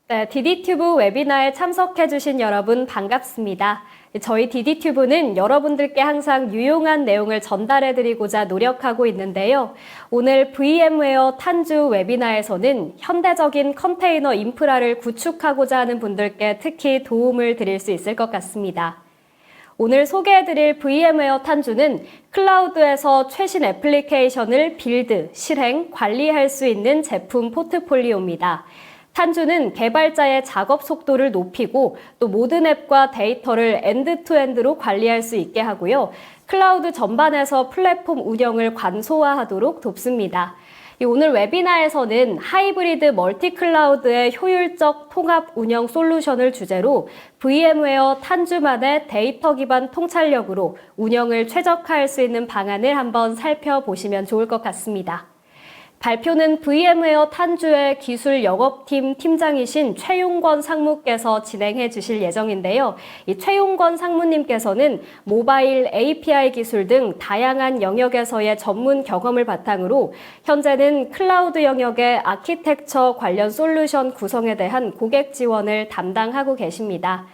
네, DD튜브 웨비나에 참석해주신 여러분 반갑습니다. 저희 DD튜브는 여러분들께 항상 유용한 내용을 전달해드리고자 노력하고 있는데요. 오늘 VM웨어 탄주 웨비나에서는 현대적인 컨테이너 인프라를 구축하고자 하는 분들께 특히 도움을 드릴 수 있을 것 같습니다. 오늘 소개해드릴 VM웨어 탄주는 클라우드에서 최신 애플리케이션을 빌드, 실행, 관리할 수 있는 제품 포트폴리오입니다. 탄주는 개발자의 작업 속도를 높이고 또 모든 앱과 데이터를 엔드투엔드로 관리할 수 있게 하고요. 클라우드 전반에서 플랫폼 운영을 관소화하도록 돕습니다. 오늘 웨비나에서는 하이브리드 멀티클라우드의 효율적 통합 운영 솔루션을 주제로 VM웨어 탄주만의 데이터 기반 통찰력으로 운영을 최적화할 수 있는 방안을 한번 살펴보시면 좋을 것 같습니다. 발표는 VM웨어 탄주의 기술 영업팀 팀장이신 최용권 상무께서 진행해 주실 예정인데요. 이 최용권 상무님께서는 모바일 API 기술 등 다양한 영역에서의 전문 경험을 바탕으로 현재는 클라우드 영역의 아키텍처 관련 솔루션 구성에 대한 고객 지원을 담당하고 계십니다.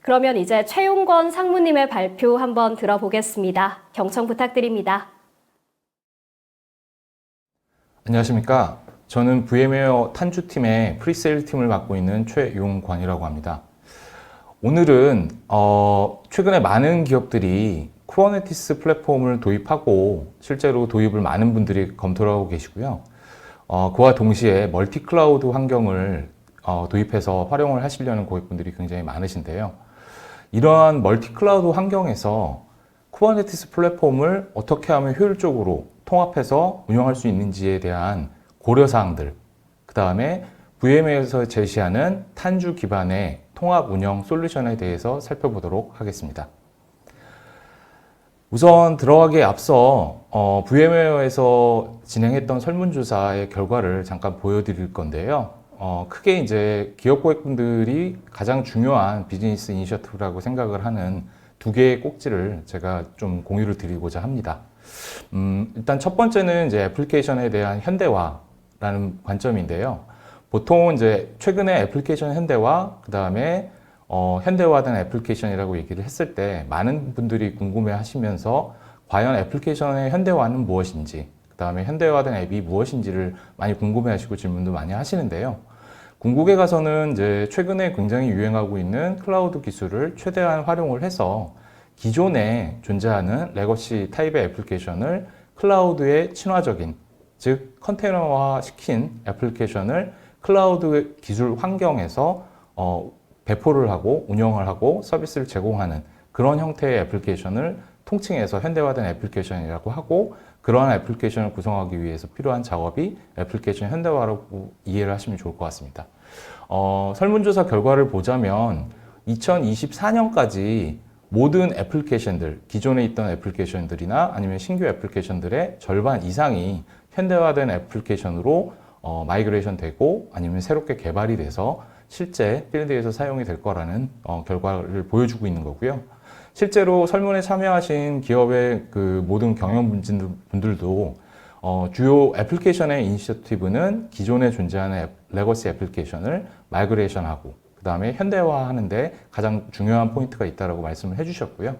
그러면 이제 최용권 상무님의 발표 한번 들어보겠습니다. 경청 부탁드립니다. 안녕하십니까. 저는 VM웨어 탄주팀의 프리세일 팀을 맡고 있는 최용권이라고 합니다. 오늘은 최근에 많은 기업들이 쿠버네티스 플랫폼을 도입하고 실제로 도입을 많은 분들이 검토를 하고 계시고요. 그와 동시에 멀티클라우드 환경을 도입해서 활용을 하시려는 고객분들이 굉장히 많으신데요. 이러한 멀티클라우드 환경에서 쿠버네티스 플랫폼을 어떻게 하면 효율적으로 통합해서 운영할 수 있는지에 대한 고려사항들, 그 다음에 VM웨어에서 제시하는 탄주 기반의 통합 운영 솔루션에 대해서 살펴보도록 하겠습니다. 우선 들어가기에 앞서 VM웨어에서 진행했던 설문조사의 결과를 잠깐 보여드릴 건데요. 크게 이제 기업 고객분들이 가장 중요한 비즈니스 이니셔티브라고 생각을 하는 두 개의 꼭지를 제가 좀 공유를 드리고자 합니다. 일단 첫 번째는 이제 애플리케이션에 대한 현대화라는 관점인데요. 보통 이제 최근에 애플리케이션 현대화, 그 다음에 현대화된 애플리케이션이라고 얘기를 했을 때 많은 분들이 궁금해 하시면서 과연 애플리케이션의 현대화는 무엇인지, 그 다음에 현대화된 앱이 무엇인지를 많이 궁금해 하시고 질문도 많이 하시는데요. 궁극에 가서는 이제 최근에 굉장히 유행하고 있는 클라우드 기술을 최대한 활용을 해서 기존에 존재하는 레거시 타입의 애플리케이션을 클라우드에 친화적인, 즉 컨테이너화 시킨 애플리케이션을 클라우드 기술 환경에서 배포를 하고 운영을 하고 서비스를 제공하는 그런 형태의 애플리케이션을 통칭해서 현대화된 애플리케이션이라고 하고, 그러한 애플리케이션을 구성하기 위해서 필요한 작업이 애플리케이션 현대화라고 이해를 하시면 좋을 것 같습니다. 설문조사 결과를 보자면 2024년까지 모든 애플리케이션들, 기존에 있던 애플리케이션들이나 아니면 신규 애플리케이션들의 절반 이상이 현대화된 애플리케이션으로 마이그레이션 되고 아니면 새롭게 개발이 돼서 실제 필드에서 사용이 될 거라는 결과를 보여주고 있는 거고요. 실제로 설문에 참여하신 기업의 그 모든 경영진분들도 주요 애플리케이션의 이니셔티브는 기존에 존재하는 레거시 애플리케이션을 마이그레이션하고 그 다음에 현대화하는데 가장 중요한 포인트가 있다고 말씀을 해주셨고요.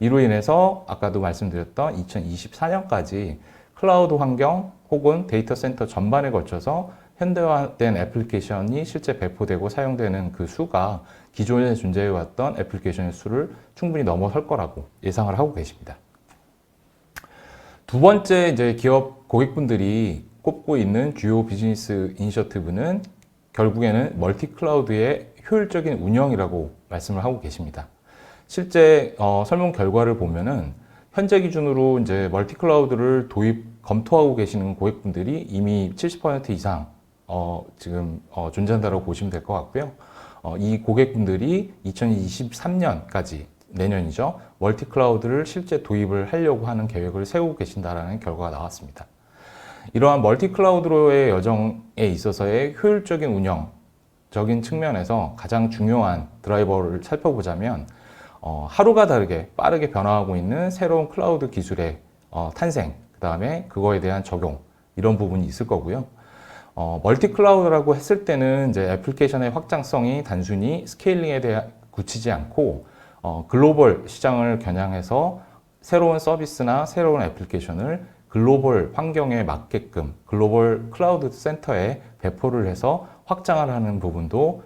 이로 인해서 아까도 말씀드렸던 2024년까지 클라우드 환경 혹은 데이터 센터 전반에 걸쳐서 현대화된 애플리케이션이 실제 배포되고 사용되는 그 수가 기존에 존재해왔던 애플리케이션의 수를 충분히 넘어설 거라고 예상을 하고 계십니다. 두 번째 이제 기업 고객분들이 꼽고 있는 주요 비즈니스 이니셔티브는 결국에는 멀티클라우드의 효율적인 운영이라고 말씀을 하고 계십니다. 실제 설문 결과를 보면은 현재 기준으로 이제 멀티클라우드를 검토하고 계시는 고객분들이 이미 70% 이상 지금 존재한다고 보시면 될 것 같고요. 이 고객분들이 2023년까지 내년이죠. 멀티클라우드를 실제 도입을 하려고 하는 계획을 세우고 계신다라는 결과가 나왔습니다. 이러한 멀티클라우드로의 여정에 있어서의 효율적인 운영적인 측면에서 가장 중요한 드라이버를 살펴보자면 하루가 다르게 빠르게 변화하고 있는 새로운 클라우드 기술의 탄생, 그 다음에 그거에 대한 적용, 이런 부분이 있을 거고요. 멀티 클라우드라고 했을 때는 이제 애플리케이션의 확장성이 단순히 스케일링에 대해 굳히지 않고 글로벌 시장을 겨냥해서 새로운 서비스나 새로운 애플리케이션을 글로벌 환경에 맞게끔 글로벌 클라우드 센터에 배포를 해서 확장을 하는 부분도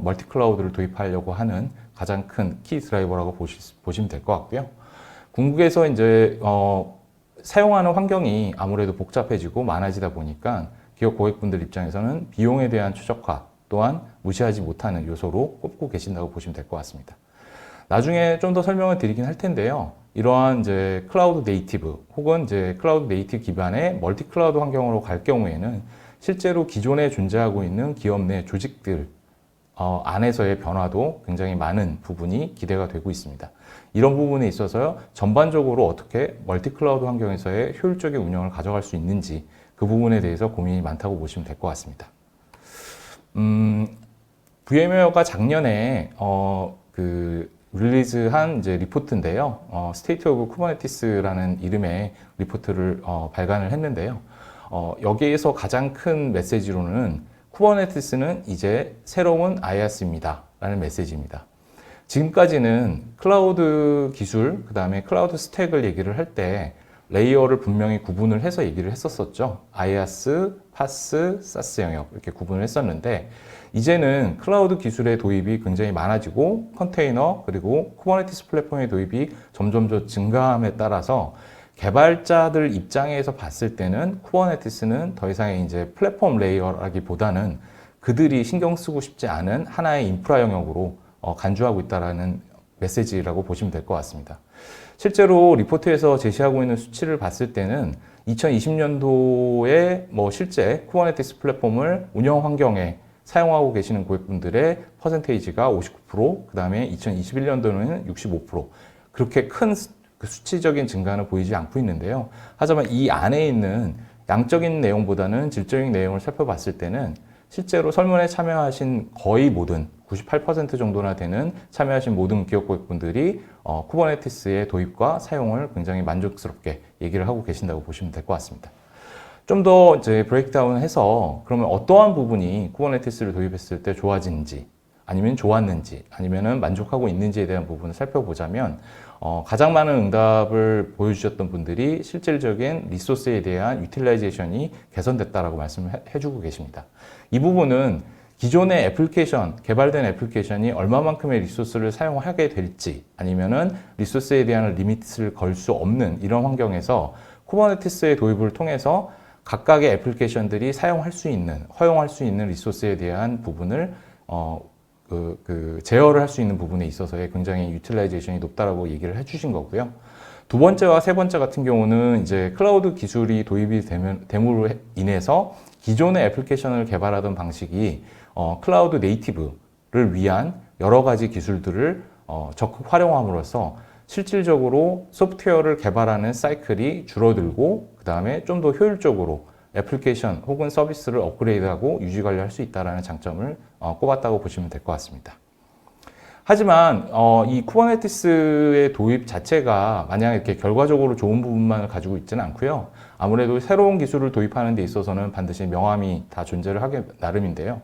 멀티 클라우드를 도입하려고 하는 가장 큰 키 드라이버라고 보시면 될 것 같고요. 궁극에서 이제 사용하는 환경이 아무래도 복잡해지고 많아지다 보니까 기업 고객분들 입장에서는 비용에 대한 최적화 또한 무시하지 못하는 요소로 꼽고 계신다고 보시면 될 것 같습니다. 나중에 좀 더 설명을 드리긴 할 텐데요. 이러한 이제 클라우드 네이티브 혹은 이제 클라우드 네이티브 기반의 멀티 클라우드 환경으로 갈 경우에는 실제로 기존에 존재하고 있는 기업 내 조직들 안에서의 변화도 굉장히 많은 부분이 기대가 되고 있습니다. 이런 부분에 있어서 전반적으로 어떻게 멀티 클라우드 환경에서의 효율적인 운영을 가져갈 수 있는지 그 부분에 대해서 고민이 많다고 보시면 될 것 같습니다. VM웨어가 작년에 릴리즈한 이제 리포트인데요. State of Kubernetes라는 이름의 리포트를 발간을 했는데요. 여기에서 가장 큰 메시지로는 쿠버네티스는 이제 새로운 IaaS입니다. 라는 메시지입니다. 지금까지는 클라우드 기술, 그 다음에 클라우드 스택을 얘기를 할 때 레이어를 분명히 구분을 해서 얘기를 했었었죠. IaaS, PaaS, SaaS 영역 이렇게 구분을 했었는데 이제는 클라우드 기술의 도입이 굉장히 많아지고 컨테이너 그리고 쿠버네티스 플랫폼의 도입이 점점 더 증가함에 따라서 개발자들 입장에서 봤을 때는 쿠버네티스는 더 이상의 이제 플랫폼 레이어라기보다는 그들이 신경 쓰고 싶지 않은 하나의 인프라 영역으로 간주하고 있다라는 메시지라고 보시면 될 것 같습니다. 실제로 리포트에서 제시하고 있는 수치를 봤을 때는 2020년도에 실제 쿠버네티스 플랫폼을 운영 환경에 사용하고 계시는 고객분들의 퍼센테이지가 59%, 그 다음에 2021년도는 65%. 그렇게 큰 수치적인 증가는 보이지 않고 있는데요. 하지만 이 안에 있는 양적인 내용보다는 질적인 내용을 살펴봤을 때는 실제로 설문에 참여하신 거의 모든 98% 정도나 되는 참여하신 모든 기업 고객분들이 쿠버네티스의 도입과 사용을 굉장히 만족스럽게 얘기를 하고 계신다고 보시면 될 것 같습니다. 좀 더 이제 브레이크다운 해서 그러면 어떠한 부분이 쿠버네티스를 도입했을 때 좋아지는지 아니면 좋았는지 아니면은 만족하고 있는지에 대한 부분을 살펴보자면 가장 많은 응답을 보여주셨던 분들이 실질적인 리소스에 대한 유틸라이제이션이 개선됐다라고 말씀을 해주고 계십니다. 이 부분은 기존의 애플리케이션, 개발된 애플리케이션이 얼마만큼의 리소스를 사용하게 될지 아니면은 리소스에 대한 리미트를 걸 수 없는 이런 환경에서 쿠버네티스의 도입을 통해서 각각의 애플리케이션들이 사용할 수 있는, 허용할 수 있는 리소스에 대한 부분을 제어를 할 수 있는 부분에 있어서의 굉장히 유틸라이제이션이 높다라고 얘기를 해주신 거고요. 두 번째와 세 번째 같은 경우는 이제 클라우드 기술이 도입이 됨으로 인해서 기존의 애플리케이션을 개발하던 방식이 클라우드 네이티브를 위한 여러 가지 기술들을 적극 활용함으로써 실질적으로 소프트웨어를 개발하는 사이클이 줄어들고 그 다음에 좀 더 효율적으로 애플리케이션 혹은 서비스를 업그레이드하고 유지 관리할 수 있다는 장점을 꼽았다고 보시면 될 것 같습니다. 하지만 이 쿠버네티스의 도입 자체가 만약 이렇게 결과적으로 좋은 부분만을 가지고 있지는 않고요. 아무래도 새로운 기술을 도입하는 데 있어서는 반드시 명암이 다 존재를 하기 나름인데요.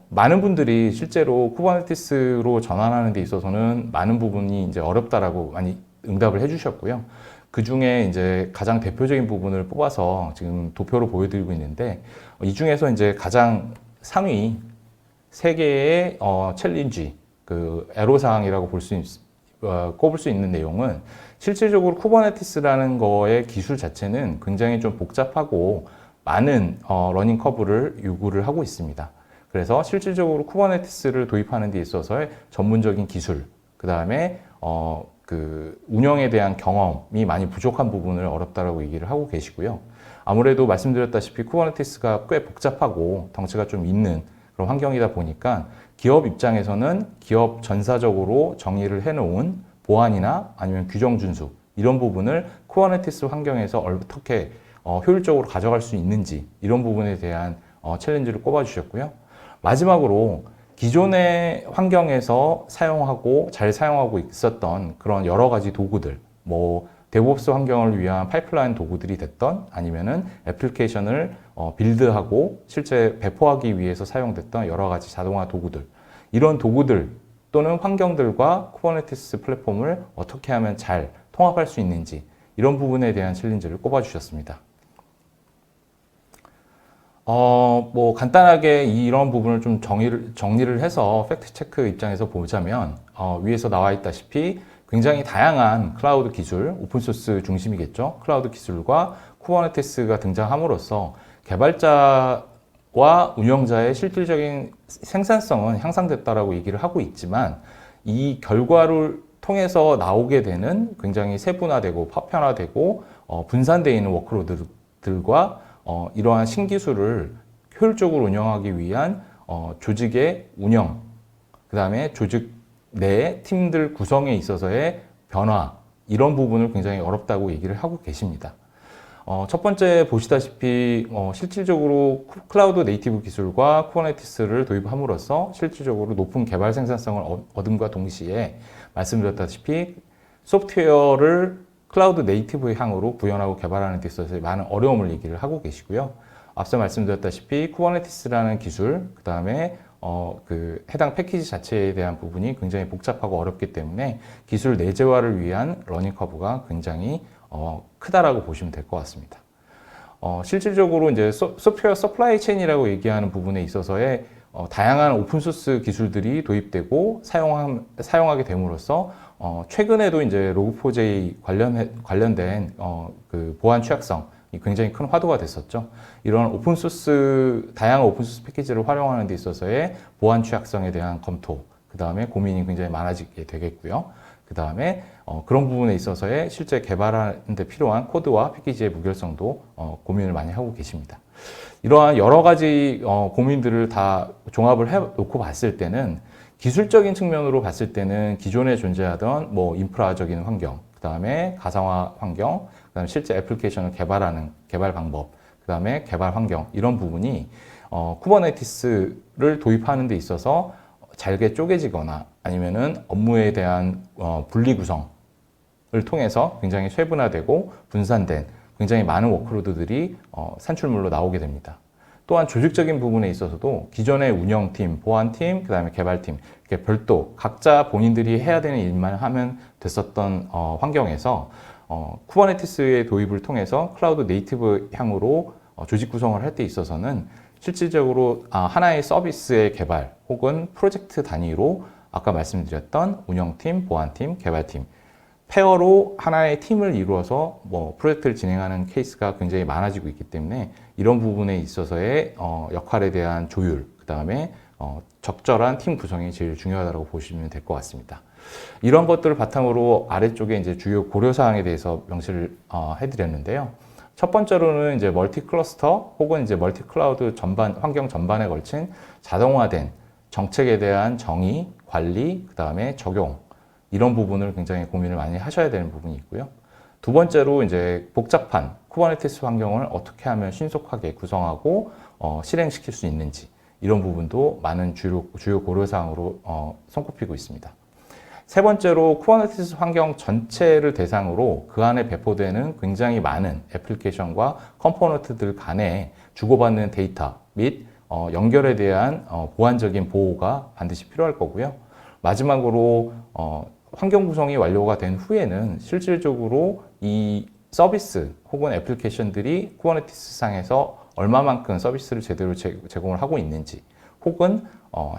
많은 분들이 실제로 쿠버네티스로 전환하는 데 있어서는 많은 부분이 이제 어렵다라고 많이 응답을 해주셨고요. 그 중에 이제 가장 대표적인 부분을 뽑아서 지금 도표로 보여드리고 있는데 이 중에서 이제 가장 상위 3개의 챌린지, 애로사항이라고 꼽을 수 있는 내용은 실질적으로 쿠버네티스라는 거의 기술 자체는 굉장히 좀 복잡하고 많은 러닝 커브를 요구를 하고 있습니다. 그래서 실질적으로 쿠버네티스를 도입하는 데 있어서의 전문적인 기술, 그 다음에 운영에 대한 경험이 많이 부족한 부분을 어렵다라고 얘기를 하고 계시고요. 아무래도 말씀드렸다시피 쿠버네티스가 꽤 복잡하고 덩치가 좀 있는 그런 환경이다 보니까 기업 입장에서는 기업 전사적으로 정의를 해놓은 보안이나 아니면 규정 준수 이런 부분을 쿠버네티스 환경에서 어떻게 효율적으로 가져갈 수 있는지 이런 부분에 대한 챌린지를 꼽아주셨고요. 마지막으로 기존의 환경에서 사용하고 잘 사용하고 있었던 그런 여러 가지 도구들, 데브옵스 환경을 위한 파이프라인 도구들이 됐던 아니면은 애플리케이션을 빌드하고 실제 배포하기 위해서 사용됐던 여러 가지 자동화 도구들, 이런 도구들 또는 환경들과 쿠버네티스 플랫폼을 어떻게 하면 잘 통합할 수 있는지, 이런 부분에 대한 챌린지를 꼽아주셨습니다. 간단하게 이런 부분을 좀 정리를 해서 팩트체크 입장에서 보자면, 위에서 나와 있다시피 굉장히 다양한 클라우드 기술, 오픈소스 중심이겠죠. 클라우드 기술과 쿠버네티스가 등장함으로써 개발자와 운영자의 실질적인 생산성은 향상됐다라고 얘기를 하고 있지만, 이 결과를 통해서 나오게 되는 굉장히 세분화되고 파편화되고 분산되어 있는 워크로드들과 이러한 신기술을 효율적으로 운영하기 위한 조직의 운영, 그 다음에 조직 내 팀들 구성에 있어서의 변화, 이런 부분을 굉장히 어렵다고 얘기를 하고 계십니다. 첫 번째 보시다시피 실질적으로 클라우드 네이티브 기술과 쿠버네티스를 도입함으로써 실질적으로 높은 개발 생산성을 얻음과 동시에 말씀드렸다시피 소프트웨어를 클라우드 네이티브 향으로 구현하고 개발하는 데 있어서 많은 어려움을 얘기를 하고 계시고요. 앞서 말씀드렸다시피 쿠버네티스라는 기술, 그 다음에 해당 패키지 자체에 대한 부분이 굉장히 복잡하고 어렵기 때문에 기술 내재화를 위한 러닝 커브가 굉장히 크다라고 보시면 될 것 같습니다. 실질적으로 이제 소프트웨어 서플라이 체인이라고 얘기하는 부분에 있어서의 다양한 오픈소스 기술들이 도입되고 사용하게 됨으로써 최근에도 이제 로그4j 관련된 그 보안 취약성이 굉장히 큰 화두가 됐었죠. 이런 다양한 오픈소스 패키지를 활용하는 데 있어서의 보안 취약성에 대한 검토, 그 다음에 고민이 굉장히 많아지게 되겠고요. 그 다음에 그런 부분에 있어서의 실제 개발하는 데 필요한 코드와 패키지의 무결성도 고민을 많이 하고 계십니다. 이러한 여러 가지 고민들을 다 종합을 해놓고 봤을 때는, 기술적인 측면으로 봤을 때는 기존에 존재하던 인프라적인 환경, 그 다음에 가상화 환경, 그 다음에 실제 애플리케이션을 개발하는 개발 방법, 그 다음에 개발 환경, 이런 부분이 쿠버네티스를 도입하는 데 있어서 잘게 쪼개지거나 아니면은 업무에 대한 분리 구성을 통해서 굉장히 세분화되고 분산된 굉장히 많은 워크로드들이 산출물로 나오게 됩니다. 또한 조직적인 부분에 있어서도 기존의 운영팀, 보안팀, 그 다음에 개발팀, 이렇게 별도 각자 본인들이 해야 되는 일만 하면 됐었던 환경에서 쿠버네티스의 도입을 통해서 클라우드 네이티브 향으로 조직 구성을 할 때 있어서는 실질적으로 하나의 서비스의 개발 혹은 프로젝트 단위로 아까 말씀드렸던 운영팀, 보안팀, 개발팀, 페어로 하나의 팀을 이루어서 프로젝트를 진행하는 케이스가 굉장히 많아지고 있기 때문에 이런 부분에 있어서의 역할에 대한 조율, 그 다음에 적절한 팀 구성이 제일 중요하다고 보시면 될 것 같습니다. 이런 것들을 바탕으로 아래쪽에 이제 주요 고려사항에 대해서 명시를 해드렸는데요. 첫 번째로는 이제 멀티 클러스터 혹은 이제 멀티 클라우드 환경 전반에 걸친 자동화된 정책에 대한 정의, 관리, 그 다음에 적용, 이런 부분을 굉장히 고민을 많이 하셔야 되는 부분이 있고요. 두 번째로 이제 복잡한 쿠버네티스 환경을 어떻게 하면 신속하게 구성하고 실행시킬 수 있는지, 이런 부분도 많은 주요 고려사항으로 손꼽히고 있습니다. 세 번째로 쿠버네티스 환경 전체를 대상으로 그 안에 배포되는 굉장히 많은 애플리케이션과 컴포넌트들 간에 주고받는 데이터 및 연결에 대한 보안적인 보호가 반드시 필요할 거고요. 마지막으로 환경 구성이 완료가 된 후에는 실질적으로 이 서비스 혹은 애플리케이션들이 쿠버네티스 상에서 얼마만큼 서비스를 제대로 제공을 하고 있는지, 혹은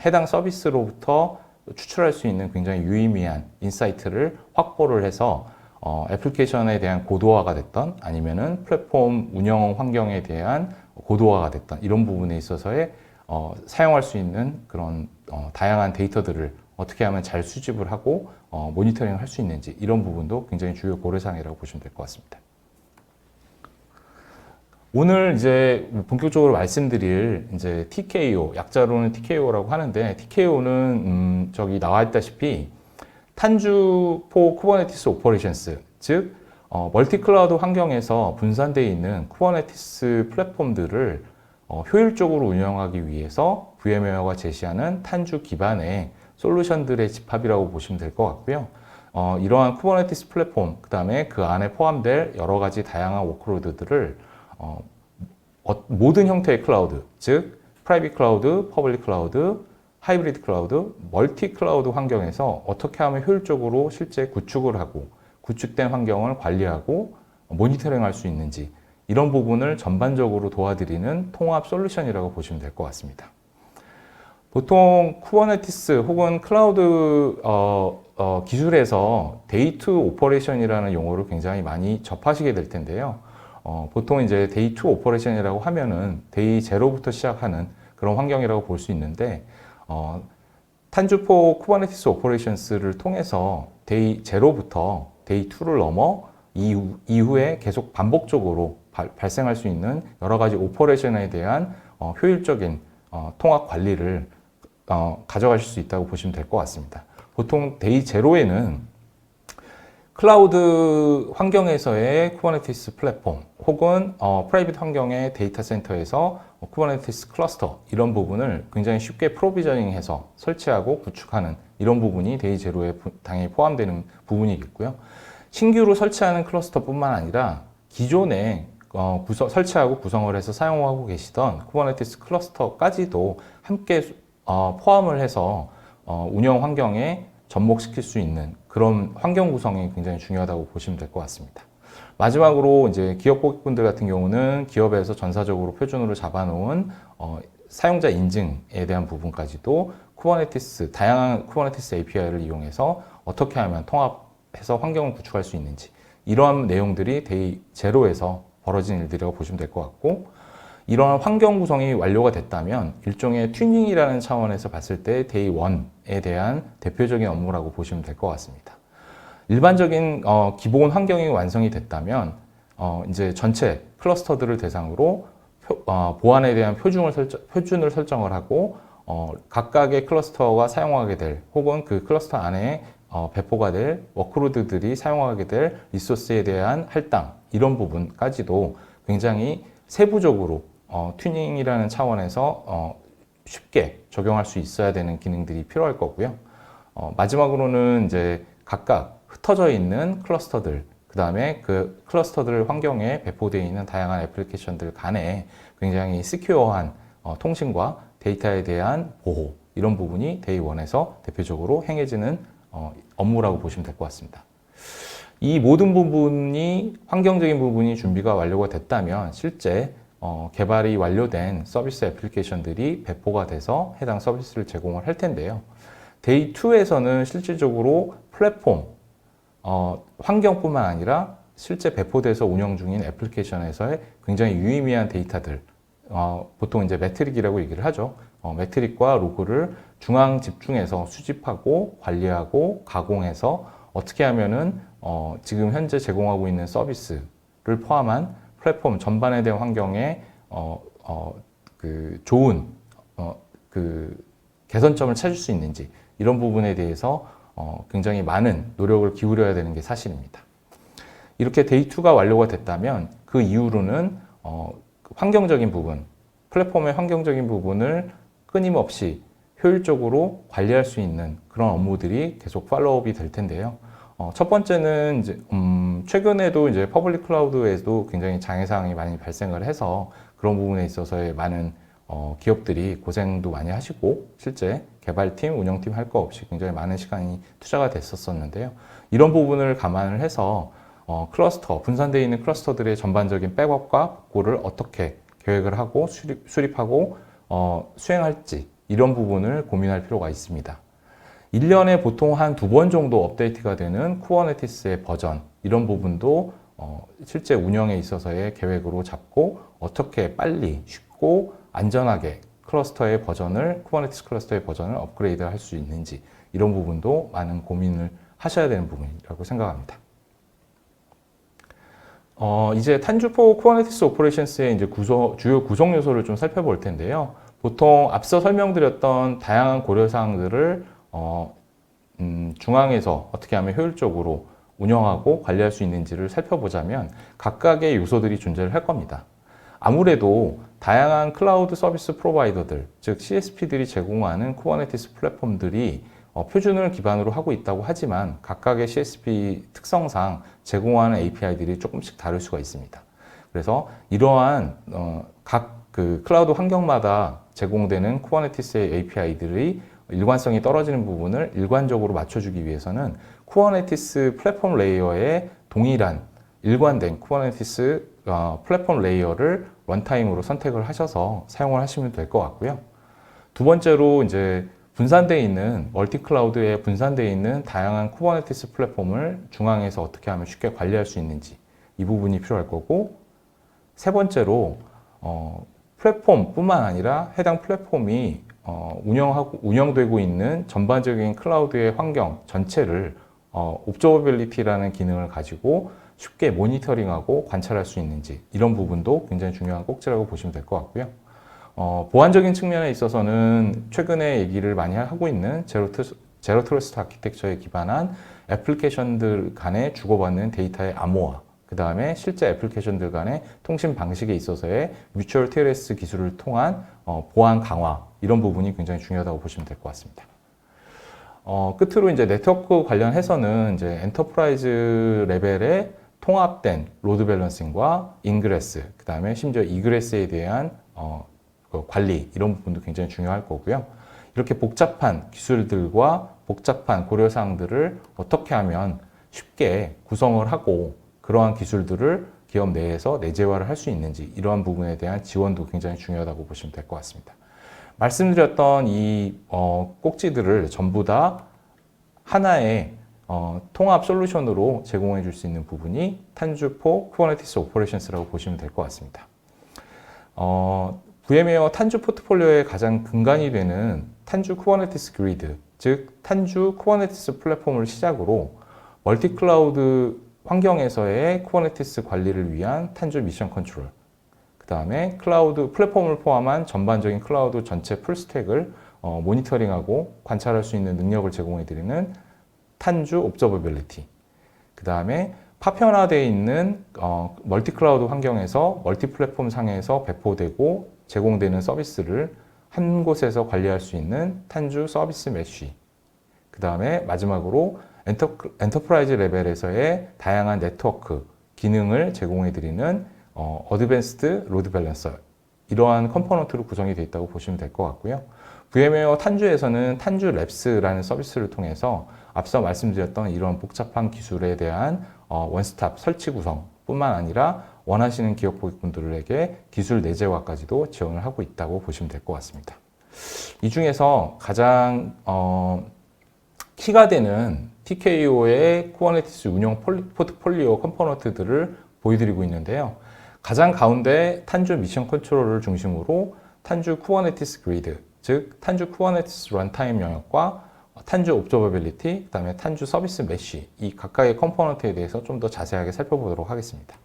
해당 서비스로부터 추출할 수 있는 굉장히 유의미한 인사이트를 확보를 해서 애플리케이션에 대한 고도화가 됐던 아니면은 플랫폼 운영 환경에 대한 고도화가 됐던 이런 부분에 있어서의 사용할 수 있는 그런 다양한 데이터들을 어떻게 하면 잘 수집을 하고 모니터링을 할 수 있는지, 이런 부분도 굉장히 주요 고려사항이라고 보시면 될 것 같습니다. 오늘 이제 본격적으로 말씀드릴 이제 TKO, 약자로는 TKO라고 하는데, TKO는 저기 나와 있다시피 탄주 포 쿠버네티스 오퍼레이션스, 즉 멀티 클라우드 환경에서 분산되어 있는 쿠버네티스 플랫폼들을 효율적으로 운영하기 위해서 VM웨어가 제시하는 탄주 기반의 솔루션들의 집합이라고 보시면 될 것 같고요. 이러한 쿠버네티스 플랫폼, 그 다음에 그 안에 포함될 여러 가지 다양한 워크로드들을 모든 형태의 클라우드, 즉 프라이빗 클라우드, 퍼블릭 클라우드, 하이브리드 클라우드, 멀티 클라우드 환경에서 어떻게 하면 효율적으로 실제 구축을 하고 구축된 환경을 관리하고 모니터링할 수 있는지, 이런 부분을 전반적으로 도와드리는 통합 솔루션이라고 보시면 될 것 같습니다. 보통 쿠버네티스 혹은 클라우드 기술에서 데이 투 오퍼레이션이라는 용어를 굉장히 많이 접하시게 될 텐데요. 보통 이제 데이 투 오퍼레이션이라고 하면은 데이 제로부터 시작하는 그런 환경이라고 볼 수 있는데, 탄주포 쿠버네티스 오퍼레이션스를 통해서 데이 제로부터 데이 투를 넘어 이후에 계속 반복적으로 발생할 수 있는 여러 가지 오퍼레이션에 대한 효율적인 통합 관리를 가져가실 수 있다고 보시면 될 것 같습니다. 보통 데이 제로에는 클라우드 환경에서의 쿠버네티스 플랫폼 혹은 프라이빗 환경의 데이터 센터에서 쿠버네티스 클러스터, 이런 부분을 굉장히 쉽게 프로비저닝해서 설치하고 구축하는 이런 부분이 데이 제로에 당연히 포함되는 부분이겠고요. 신규로 설치하는 클러스터뿐만 아니라 기존에 설치하고 구성을 해서 사용하고 계시던 쿠버네티스 클러스터까지도 함께 포함을 해서 운영 환경에 접목시킬 수 있는 그런 환경 구성이 굉장히 중요하다고 보시면 될 것 같습니다. 마지막으로 이제 기업 고객분들 같은 경우는 기업에서 전사적으로 표준으로 잡아놓은 사용자 인증에 대한 부분까지도 다양한 쿠버네티스 API를 이용해서 어떻게 하면 통합해서 환경을 구축할 수 있는지, 이러한 내용들이 데이 제로에서 벌어진 일들이라고 보시면 될 것 같고, 이러한 환경 구성이 완료가 됐다면 일종의 튜닝이라는 차원에서 봤을 때 데이 원에 대한 대표적인 업무라고 보시면 될 것 같습니다. 일반적인 기본 환경이 완성이 됐다면 이제 전체 클러스터들을 대상으로 보안에 대한 표준을 설정을 하고 각각의 클러스터가 사용하게 될, 혹은 그 클러스터 안에 배포가 될 워크로드들이 사용하게 될 리소스에 대한 할당, 이런 부분까지도 굉장히 세부적으로 튜닝이라는 차원에서 쉽게 적용할 수 있어야 되는 기능들이 필요할 거고요. 마지막으로는 이제 각각 흩어져 있는 클러스터들, 그 다음에 그 클러스터들 환경에 배포되어 있는 다양한 애플리케이션들 간에 굉장히 시큐어한 통신과 데이터에 대한 보호, 이런 부분이 데이 원에서 대표적으로 행해지는 업무라고 보시면 될 것 같습니다. 이 모든 부분이, 환경적인 부분이 준비가 완료가 됐다면 실제 개발이 완료된 서비스 애플리케이션들이 배포가 돼서 해당 서비스를 제공을 할 텐데요. 데이 2에서는 실질적으로 플랫폼, 환경뿐만 아니라 실제 배포돼서 운영 중인 애플리케이션에서의 굉장히 유의미한 데이터들, 보통 이제 매트릭이라고 얘기를 하죠. 매트릭과 로그를 중앙 집중해서 수집하고 관리하고 가공해서 어떻게 하면은 지금 현재 제공하고 있는 서비스를 포함한 플랫폼 전반에 대한 환경에 좋은 개선점을 찾을 수 있는지, 이런 부분에 대해서 굉장히 많은 노력을 기울여야 되는 게 사실입니다. 이렇게 데이 2가 완료가 됐다면 그 이후로는 환경적인 부분, 플랫폼의 환경적인 부분을 끊임없이 효율적으로 관리할 수 있는 그런 업무들이 계속 팔로우업이 될 텐데요. 첫 번째는 이제 최근에도 이제 퍼블릭 클라우드에도 굉장히 장애사항이 많이 발생을 해서 그런 부분에 있어서의 많은 기업들이 고생도 많이 하시고 실제 개발팀, 운영팀 할 거 없이 굉장히 많은 시간이 투자가 됐었는데요. 이런 부분을 감안을 해서 분산되어 있는 클러스터들의 전반적인 백업과 복구를 어떻게 계획을 하고 수립하고 수행할지, 이런 부분을 고민할 필요가 있습니다. 1년에 보통 한 2번 정도 업데이트가 되는 쿠버네티스의 버전, 이런 부분도 실제 운영에 있어서의 계획으로 잡고 어떻게 빨리 쉽고 안전하게 쿠버네티스 클러스터의 버전을 업그레이드 할 수 있는지, 이런 부분도 많은 고민을 하셔야 되는 부분이라고 생각합니다. 이제 탄주포 쿠버네티스 오퍼레이션스의 이제 주요 구성 요소를 좀 살펴볼 텐데요. 보통 앞서 설명드렸던 다양한 고려사항들을 중앙에서 어떻게 하면 효율적으로 운영하고 관리할 수 있는지를 살펴보자면 각각의 요소들이 존재를 할 겁니다. 아무래도 다양한 클라우드 서비스 프로바이더들, 즉 CSP들이 제공하는 쿠버네티스 플랫폼들이 표준을 기반으로 하고 있다고 하지만 각각의 CSP 특성상 제공하는 API들이 조금씩 다를 수가 있습니다. 그래서 이러한 각 그 클라우드 환경마다 제공되는 쿠버네티스의 API들이 일관성이 떨어지는 부분을 일관적으로 맞춰주기 위해서는 쿠버네티스 플랫폼 레이어에 동일한 일관된 쿠버네티스 플랫폼 레이어를 런타임으로 선택을 하셔서 사용을 하시면 될 것 같고요. 두 번째로 이제 분산되어 있는 멀티 클라우드에 분산되어 있는 다양한 쿠버네티스 플랫폼을 중앙에서 어떻게 하면 쉽게 관리할 수 있는지 이 부분이 필요할 거고, 세 번째로 플랫폼뿐만 아니라 해당 플랫폼이 운영되고 있는 전반적인 클라우드의 환경 전체를 옵저버빌리티라는 기능을 가지고 쉽게 모니터링하고 관찰할 수 있는지, 이런 부분도 굉장히 중요한 꼭지라고 보시면 될 것 같고요. 보안적인 측면에 있어서는 최근에 얘기를 많이 하고 있는 제로 트러스트 아키텍처에 기반한 애플리케이션들 간에 주고받는 데이터의 암호화, 그 다음에 실제 애플리케이션들 간의 통신 방식에 있어서의 뮤추얼 TLS 기술을 통한 보안 강화, 이런 부분이 굉장히 중요하다고 보시면 될 것 같습니다. 끝으로 이제 네트워크 관련해서는 이제 엔터프라이즈 레벨의 통합된 로드 밸런싱과 인그레스, 그 다음에 심지어 이그레스에 대한 관리, 이런 부분도 굉장히 중요할 거고요. 이렇게 복잡한 기술들과 복잡한 고려사항들을 어떻게 하면 쉽게 구성을 하고 그러한 기술들을 기업 내에서 내재화를 할 수 있는지, 이러한 부분에 대한 지원도 굉장히 중요하다고 보시면 될 것 같습니다. 말씀드렸던 이 꼭지들을 전부 다 하나의 통합 솔루션으로 제공해 줄 수 있는 부분이 탄주4 Kubernetes Operations라고 보시면 될 것 같습니다. VM웨어 탄주 포트폴리오의 가장 근간이 되는 탄주 Kubernetes Grid, 즉 탄주 Kubernetes 플랫폼을 시작으로 멀티 클라우드 환경에서의 쿠버네티스 관리를 위한 탄주 미션 컨트롤, 그 다음에 클라우드 플랫폼을 포함한 전반적인 클라우드 전체 풀스택을 모니터링하고 관찰할 수 있는 능력을 제공해드리는 탄주 옵저버빌리티, 그 다음에 파편화되어 있는 멀티 클라우드 환경에서 멀티 플랫폼 상에서 배포되고 제공되는 서비스를 한 곳에서 관리할 수 있는 탄주 서비스 메쉬, 그 다음에 마지막으로 엔터프라이즈 레벨에서의 다양한 네트워크 기능을 제공해드리는 어드밴스드 로드 밸런서, 이러한 컴포넌트로 구성이 되어 있다고 보시면 될 것 같고요. VM웨어 탄주에서는 탄주 랩스라는 서비스를 통해서 앞서 말씀드렸던 이런 복잡한 기술에 대한 원스톱 설치 구성뿐만 아니라 원하시는 기업 고객분들에게 기술 내재화까지도 지원을 하고 있다고 보시면 될 것 같습니다. 이 중에서 가장 키가 되는 TKO의 쿠버네티스 운영 포트폴리오 컴포넌트들을 보여드리고 있는데요. 가장 가운데 탄주 미션 컨트롤을 중심으로 탄주 쿠버네티스 그리드, 즉 탄주 쿠버네티스 런타임 영역과 탄주 옵저버빌리티, 그 다음에 탄주 서비스 메쉬, 이 각각의 컴포넌트에 대해서 좀 더 자세하게 살펴보도록 하겠습니다.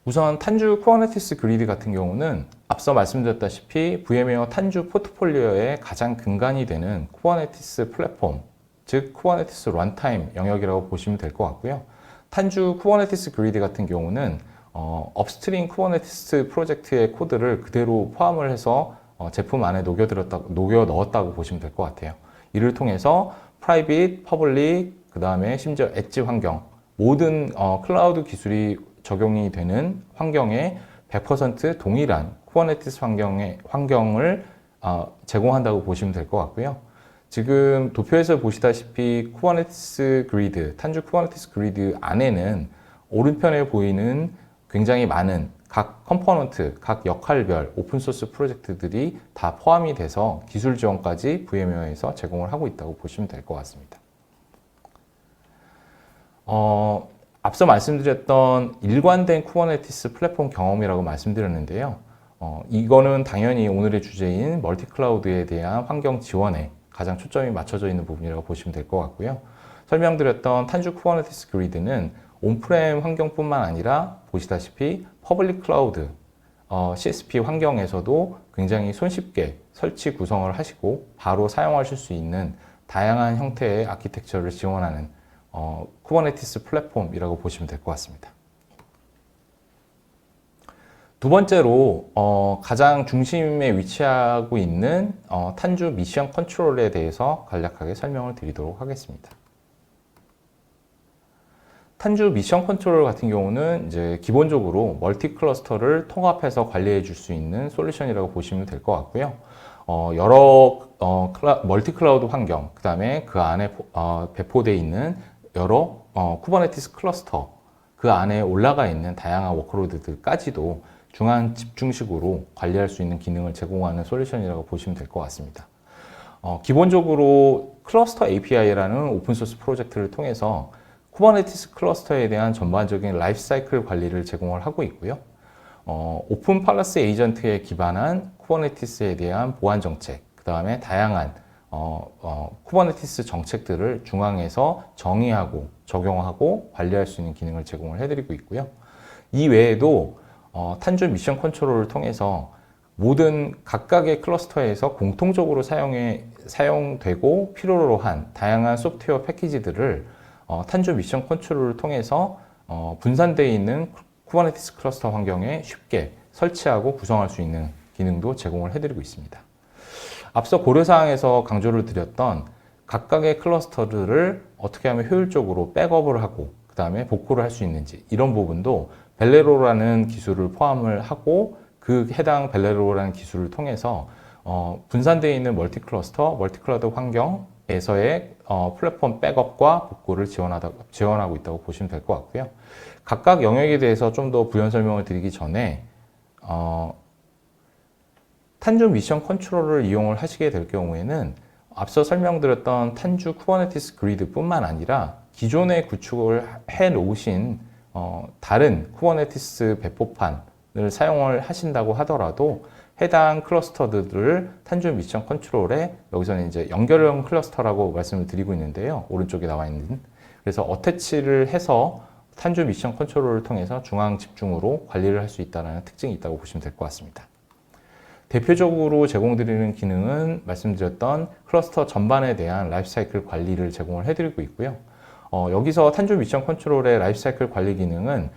우선 탄주 쿠버네티스 그리드 같은 경우는 앞서 말씀드렸다시피 VM웨어 탄주 포트폴리오의 가장 근간이 되는 쿠버네티스 플랫폼, 즉 쿠버네티스 런타임 영역이라고 보시면 될 것 같고요. 탄주 쿠버네티스 그리드 같은 경우는 업스트림 쿠버네티스 프로젝트의 코드를 그대로 포함을 해서 제품 안에 녹여 넣었다고 보시면 될 것 같아요. 이를 통해서 프라이빗, 퍼블릭, 그 다음에 심지어 엣지 환경, 모든 클라우드 기술이 적용이 되는 환경에 100% 동일한 쿠버네티스 환경을 제공한다고 보시면 될 것 같고요. 지금 도표에서 보시다시피 쿠버네티스 그리드, 탄주 쿠버네티스 그리드 안에는 오른편에 보이는 굉장히 많은 각 컴포넌트, 각 역할별 오픈소스 프로젝트들이 다 포함이 돼서 기술 지원까지 VM웨어에서 제공을 하고 있다고 보시면 될 것 같습니다. 앞서 말씀드렸던 일관된 쿠버네티스 플랫폼 경험이라고 말씀드렸는데요. 이거는 당연히 오늘의 주제인 멀티 클라우드에 대한 환경 지원에 가장 초점이 맞춰져 있는 부분이라고 보시면 될 것 같고요. 설명드렸던 탄주 쿠버네티스 그리드는 온프렘 환경뿐만 아니라 보시다시피 퍼블릭 클라우드, CSP 환경에서도 굉장히 손쉽게 설치 구성을 하시고 바로 사용하실 수 있는 다양한 형태의 아키텍처를 지원하는 쿠버네티스 플랫폼이라고 보시면 될 것 같습니다. 두 번째로 가장 중심에 위치하고 있는 탄주 미션 컨트롤에 대해서 간략하게 설명을 드리도록 하겠습니다. 탄주 미션 컨트롤 같은 경우는 이제 기본적으로 멀티 클러스터를 통합해서 관리해 줄 수 있는 솔루션이라고 보시면 될 것 같고요. 여러 멀티 클라우드 환경, 그 다음에 그 안에 배포되어 있는 여러 쿠버네티스 클러스터, 그 안에 올라가 있는 다양한 워크로드들까지도 중앙 집중식으로 관리할 수 있는 기능을 제공하는 솔루션이라고 보시면 될 것 같습니다. 기본적으로 클러스터 API라는 오픈소스 프로젝트를 통해서 쿠버네티스 클러스터에 대한 전반적인 라이프 사이클 관리를 제공을 하고 있고요. 오픈 팔러스 에이전트에 기반한 쿠버네티스에 대한 보안 정책, 그 다음에 다양한 쿠버네티스 정책들을 중앙에서 정의하고 적용하고 관리할 수 있는 기능을 제공을 해드리고 있고요. 이 외에도 탄주 미션 컨트롤을 통해서 모든 각각의 클러스터에서 공통적으로 사용되고 필요로 한 다양한 소프트웨어 패키지들을 탄주 미션 컨트롤을 통해서 분산되어 있는 쿠버네티스 클러스터 환경에 쉽게 설치하고 구성할 수 있는 기능도 제공을 해드리고 있습니다. 앞서 고려사항에서 강조를 드렸던 각각의 클러스터들을 어떻게 하면 효율적으로 백업을 하고 그 다음에 복구를 할 수 있는지, 이런 부분도 벨레로라는 기술을 포함을 하고 그 해당 벨레로라는 기술을 통해서 분산되어 있는 멀티 클라우드 환경에서의 플랫폼 백업과 복구를 지원하고 있다고 보시면 될 것 같고요. 각각 영역에 대해서 좀 더 부연 설명을 드리기 전에 탄주 미션 컨트롤을 이용을 하시게 될 경우에는 앞서 설명드렸던 탄주 쿠버네티스 그리드 뿐만 아니라 기존에 구축을 해 놓으신 다른 쿠버네티스 배포판을 사용을 하신다고 하더라도 해당 클러스터들을 탄주 미션 컨트롤에, 여기서는 이제 연결형 클러스터라고 말씀을 드리고 있는데요. 오른쪽에 나와 있는. 그래서 어태치를 해서 탄주 미션 컨트롤을 통해서 중앙 집중으로 관리를 할 수 있다는 특징이 있다고 보시면 될 것 같습니다. 대표적으로 제공드리는 기능은 말씀드렸던 클러스터 전반에 대한 라이프사이클 관리를 제공을 해드리고 있고요. 여기서 탄주 미션 컨트롤의 라이프사이클 관리 기능은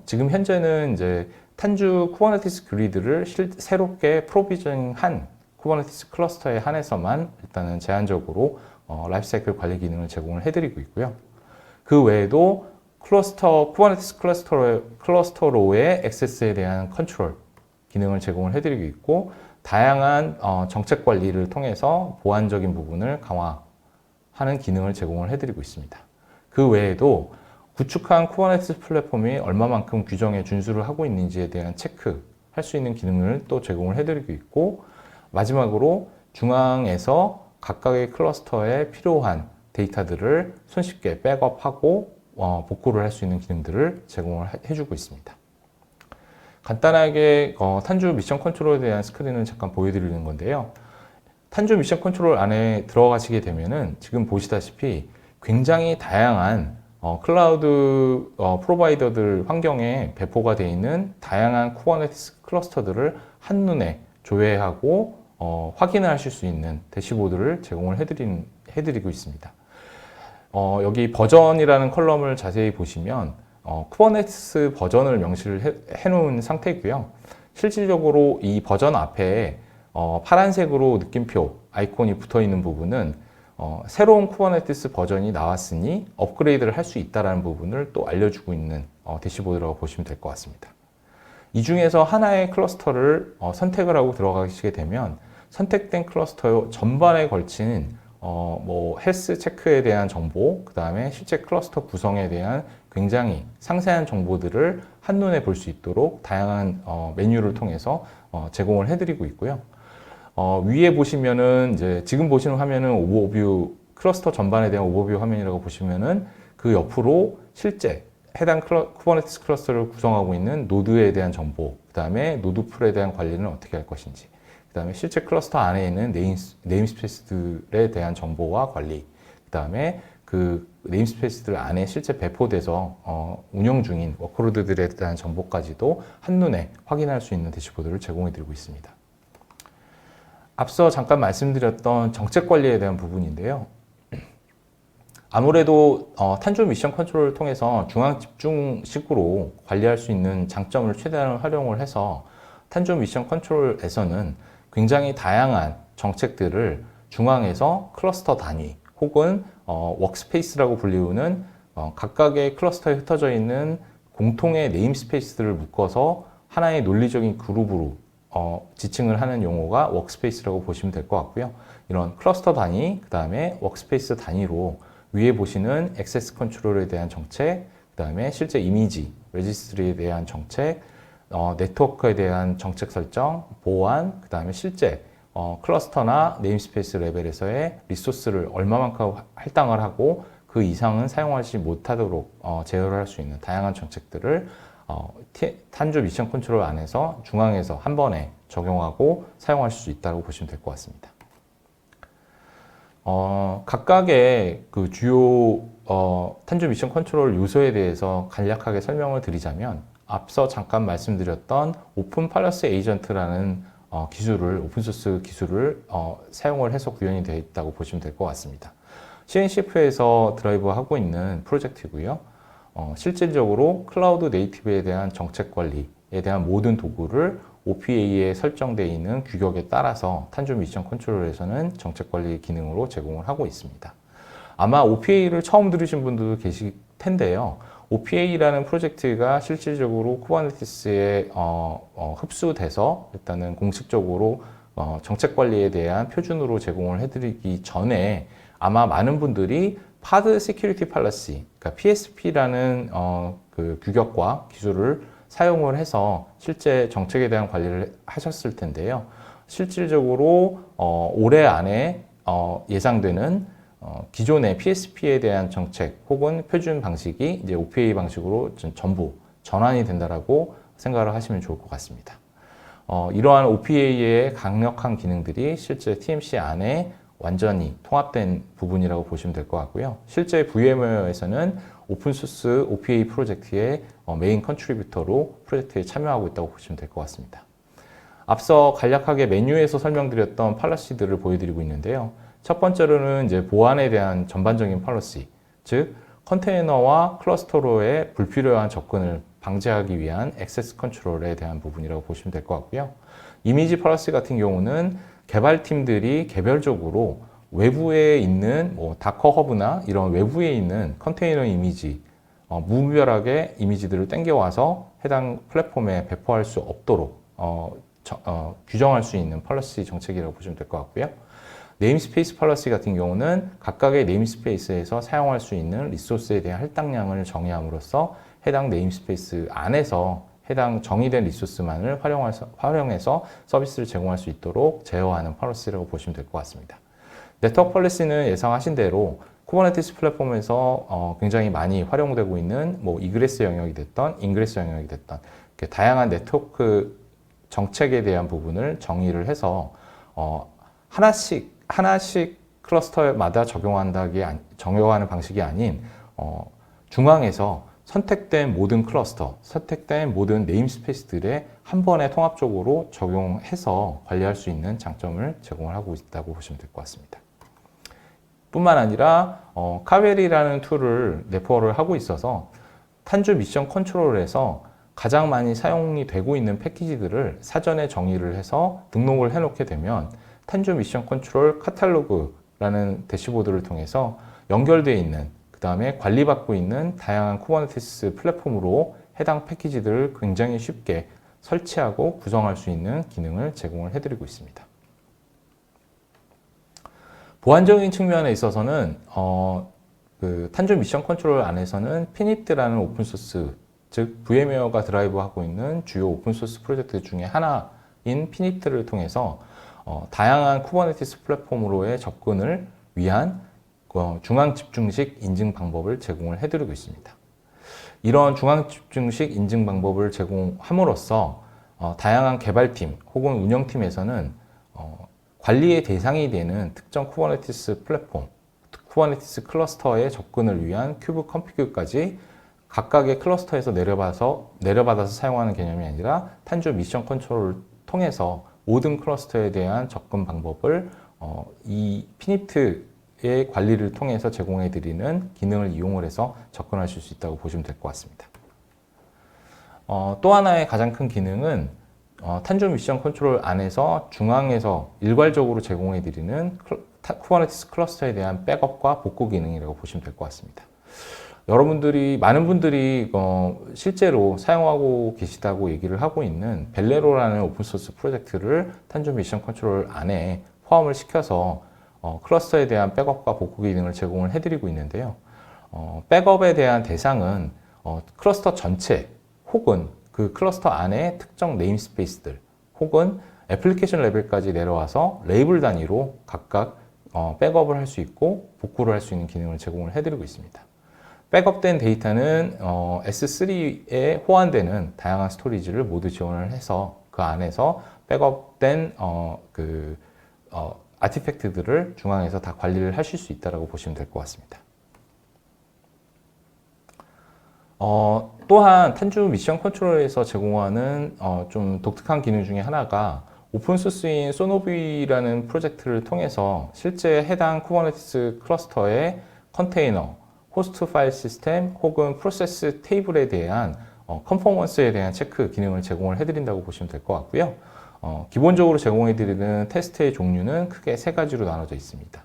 지금 현재는 이제 탄주 쿠버네티스 그리드를 새롭게 프로비전한 쿠버네티스 클러스터에 한해서만 일단은 제한적으로 라이프사이클 관리 기능을 제공을 해드리고 있고요. 그 외에도 쿠버네티스 클러스터로의 액세스에 대한 컨트롤 기능을 제공을 해드리고 있고, 다양한 정책 관리를 통해서 보안적인 부분을 강화하는 기능을 제공을 해드리고 있습니다. 그 외에도 구축한 쿠버네티스 플랫폼이 얼마만큼 규정에 준수를 하고 있는지에 대한 체크할 수 있는 기능을 또 제공을 해드리고 있고, 마지막으로 중앙에서 각각의 클러스터에 필요한 데이터들을 손쉽게 백업하고 복구를 할 수 있는 기능들을 제공을 해주고 있습니다. 간단하게 탄주 미션 컨트롤에 대한 스크린을 잠깐 보여드리는 건데요. 탄주 미션 컨트롤 안에 들어가시게 되면은 지금 보시다시피 굉장히 다양한 클라우드 프로바이더들 환경에 배포가 되어 있는 다양한 쿠버네티스 클러스터들을 한눈에 조회하고 확인을 하실 수 있는 대시보드를 제공을 해드리고 있습니다. 여기 버전이라는 컬럼을 자세히 보시면 쿠버네티스 버전을 명시를 해놓은 상태이고요. 실질적으로 이 버전 앞에 파란색으로 느낌표 아이콘이 붙어 있는 부분은 새로운 쿠버네티스 버전이 나왔으니 업그레이드를 할 수 있다는 부분을 또 알려주고 있는 대시보드라고 보시면 될 것 같습니다. 이 중에서 하나의 클러스터를 선택을 하고 들어가시게 되면 선택된 클러스터 전반에 걸친 헬스 체크에 대한 정보, 그 다음에 실제 클러스터 구성에 대한 굉장히 상세한 정보들을 한눈에 볼 수 있도록 다양한 메뉴를 통해서 제공을 해드리고 있고요. 위에 보시면은 이제 지금 보시는 화면은 오버뷰, 클러스터 전반에 대한 오버뷰 화면이라고 보시면은 그 옆으로 실제 해당 쿠버네티스 클러스터를 구성하고 있는 노드에 대한 정보, 그 다음에 노드풀에 대한 관리는 어떻게 할 것인지, 그 다음에 실제 클러스터 안에 있는 네임스페이스들에 대한 정보와 관리, 그 다음에 그 네임스페이스들 안에 실제 배포돼서 운영 중인 워크로드들에 대한 정보까지도 한눈에 확인할 수 있는 대시보드를 제공해 드리고 있습니다. 앞서 잠깐 말씀드렸던 정책 관리에 대한 부분인데요. 아무래도 탄조 미션 컨트롤을 통해서 중앙 집중식으로 관리할 수 있는 장점을 최대한 활용을 해서 탄조 미션 컨트롤에서는 굉장히 다양한 정책들을 중앙에서 클러스터 단위 혹은 워크스페이스라고 불리우는 각각의 클러스터에 흩어져 있는 공통의 네임스페이스들을 묶어서 하나의 논리적인 그룹으로 지칭을 하는 용어가 워크스페이스라고 보시면 될 것 같고요. 이런 클러스터 단위, 그 다음에 워크스페이스 단위로 위에 보시는 액세스 컨트롤에 대한 정책, 그 다음에 실제 이미지, 레지스트리에 대한 정책, 네트워크에 대한 정책 설정, 보안, 그 다음에 실제 클러스터나 네임스페이스 레벨에서의 리소스를 얼마만큼 할당을 하고 그 이상은 사용하지 못하도록 제어를 할 수 있는 다양한 정책들을 탄조 미션 컨트롤 안에서 중앙에서 한 번에 적용하고 사용하실 수 있다고 보시면 될 것 같습니다. 각각의 그 주요 탄조 미션 컨트롤 요소에 대해서 간략하게 설명을 드리자면 앞서 잠깐 말씀드렸던 오픈 팔러스 에이전트라는 기술을 오픈소스 기술을 사용을 해서 구현이 되어 있다고 보시면 될 것 같습니다. CNCF에서 드라이브하고 있는 프로젝트이고요. 실질적으로 클라우드 네이티브에 대한 정책 관리에 대한 모든 도구를 OPA에 설정되어 있는 규격에 따라서 탄조 미션 컨트롤에서는 정책 관리 기능으로 제공을 하고 있습니다. 아마 OPA를 처음 들으신 분들도 계실 텐데요. OPA라는 프로젝트가 실질적으로 쿠버네티스에 흡수돼서 일단은 공식적으로 정책 관리에 대한 표준으로 제공을 해드리기 전에 아마 많은 분들이 파드 시큐리티 팔러시, 그러니까 PSP라는 그 규격과 기술을 사용을 해서 실제 정책에 대한 관리를 하셨을 텐데요. 실질적으로 올해 안에 예상되는 기존의 PSP에 대한 정책 혹은 표준 방식이 이제 OPA 방식으로 전부 전환이 된다라고 생각을 하시면 좋을 것 같습니다. 이러한 OPA의 강력한 기능들이 실제 TMC 안에 완전히 통합된 부분이라고 보시면 될 것 같고요. 실제 VMware에서는 오픈소스 OPA 프로젝트의 메인 컨트리뷰터로 프로젝트에 참여하고 있다고 보시면 될 것 같습니다. 앞서 간략하게 메뉴에서 설명드렸던 팔러시들을 보여드리고 있는데요. 첫 번째로는 이제 보안에 대한 전반적인 팔러시, 즉 컨테이너와 클러스터로의 불필요한 접근을 방지하기 위한 액세스 컨트롤에 대한 부분이라고 보시면 될 것 같고요. 이미지 팔러시 같은 경우는 개발팀들이 개별적으로 외부에 있는 다커 허브나 이런 외부에 있는 컨테이너 이미지, 무분별하게 이미지들을 땡겨와서 해당 플랫폼에 배포할 수 없도록 규정할 수 있는 팔러시 정책이라고 보시면 될 것 같고요. 네임스페이스 팔러시 같은 경우는 각각의 네임스페이스에서 사용할 수 있는 리소스에 대한 할당량을 정의함으로써 해당 네임스페이스 안에서 해당 정의된 리소스만을 활용해서 서비스를 제공할 수 있도록 제어하는 팔러시라고 보시면 될 것 같습니다. 네트워크 팔러시는 예상하신 대로 쿠버네티스 플랫폼에서 굉장히 많이 활용되고 있는 이그레스 영역이 됐던 인그레스 영역이 됐던 다양한 네트워크 정책에 대한 부분을 정의를 해서 하나씩 클러스터마다 적용하는 방식이 아닌 중앙에서 선택된 모든 클러스터, 선택된 모든 네임스페이스들에 한 번에 통합적으로 적용해서 관리할 수 있는 장점을 제공을 하고 있다고 보시면 될 것 같습니다. 뿐만 아니라 카벨이라는 툴을 내포를 하고 있어서 탄조 미션 컨트롤에서 가장 많이 사용이 되고 있는 패키지들을 사전에 정의를 해서 등록을 해놓게 되면 탄조 미션 컨트롤 카탈로그라는 대시보드를 통해서 연결되어 있는 그 다음에 관리받고 있는 다양한 쿠버네티스 플랫폼으로 해당 패키지들을 굉장히 쉽게 설치하고 구성할 수 있는 기능을 제공을 해드리고 있습니다. 보안적인 측면에 있어서는 그 탄조 미션 컨트롤 안에서는 피니트라는 오픈소스, 즉 VMware가 드라이브하고 있는 주요 오픈소스 프로젝트 중에 하나인 피니트를 통해서 다양한 쿠버네티스 플랫폼으로의 접근을 위한 중앙 집중식 인증 방법을 제공을 해드리고 있습니다. 이런 중앙 집중식 인증 방법을 제공함으로써 다양한 개발팀 혹은 운영팀에서는 관리의 대상이 되는 특정 쿠버네티스 플랫폼, 쿠버네티스 클러스터의 접근을 위한 큐브 컴피그까지 각각의 클러스터에서 내려받아서 사용하는 개념이 아니라 탄조 미션 컨트롤을 통해서 모든 클러스터에 대한 접근 방법을 이 피니트 의 관리를 통해서 제공해드리는 기능을 이용을 해서 접근하실 수 있다고 보시면 될 것 같습니다. 또 하나의 가장 큰 기능은 탄조 미션 컨트롤 안에서 중앙에서 일괄적으로 제공해드리는 쿠버네티스 클러스터에 대한 백업과 복구 기능이라고 보시면 될 것 같습니다. 많은 분들이 실제로 사용하고 계시다고 얘기를 하고 있는 벨레로라는 오픈소스 프로젝트를 탄조 미션 컨트롤 안에 포함을 시켜서 클러스터에 대한 백업과 복구 기능을 제공을 해드리고 있는데요. 백업에 대한 대상은 클러스터 전체 혹은 그 클러스터 안에 특정 네임스페이스들 혹은 애플리케이션 레벨까지 내려와서 레이블 단위로 각각 백업을 할 수 있고 복구를 할 수 있는 기능을 제공을 해드리고 있습니다. 백업된 데이터는 S3에 호환되는 다양한 스토리지를 모두 지원을 해서 그 안에서 백업된 아티팩트들을 중앙에서 다 관리를 하실 수 있다고 보시면 될 것 같습니다. 또한 탄주 미션 컨트롤에서 제공하는 좀 독특한 기능 중에 하나가 오픈소스인 소노비라는 프로젝트를 통해서 실제 해당 쿠버네티스 클러스터의 컨테이너, 호스트 파일 시스템 혹은 프로세스 테이블에 대한 컨포먼스에 대한 체크 기능을 제공을 해드린다고 보시면 될 것 같고요. 기본적으로 제공해드리는 테스트의 종류는 크게 세 가지로 나눠져 있습니다.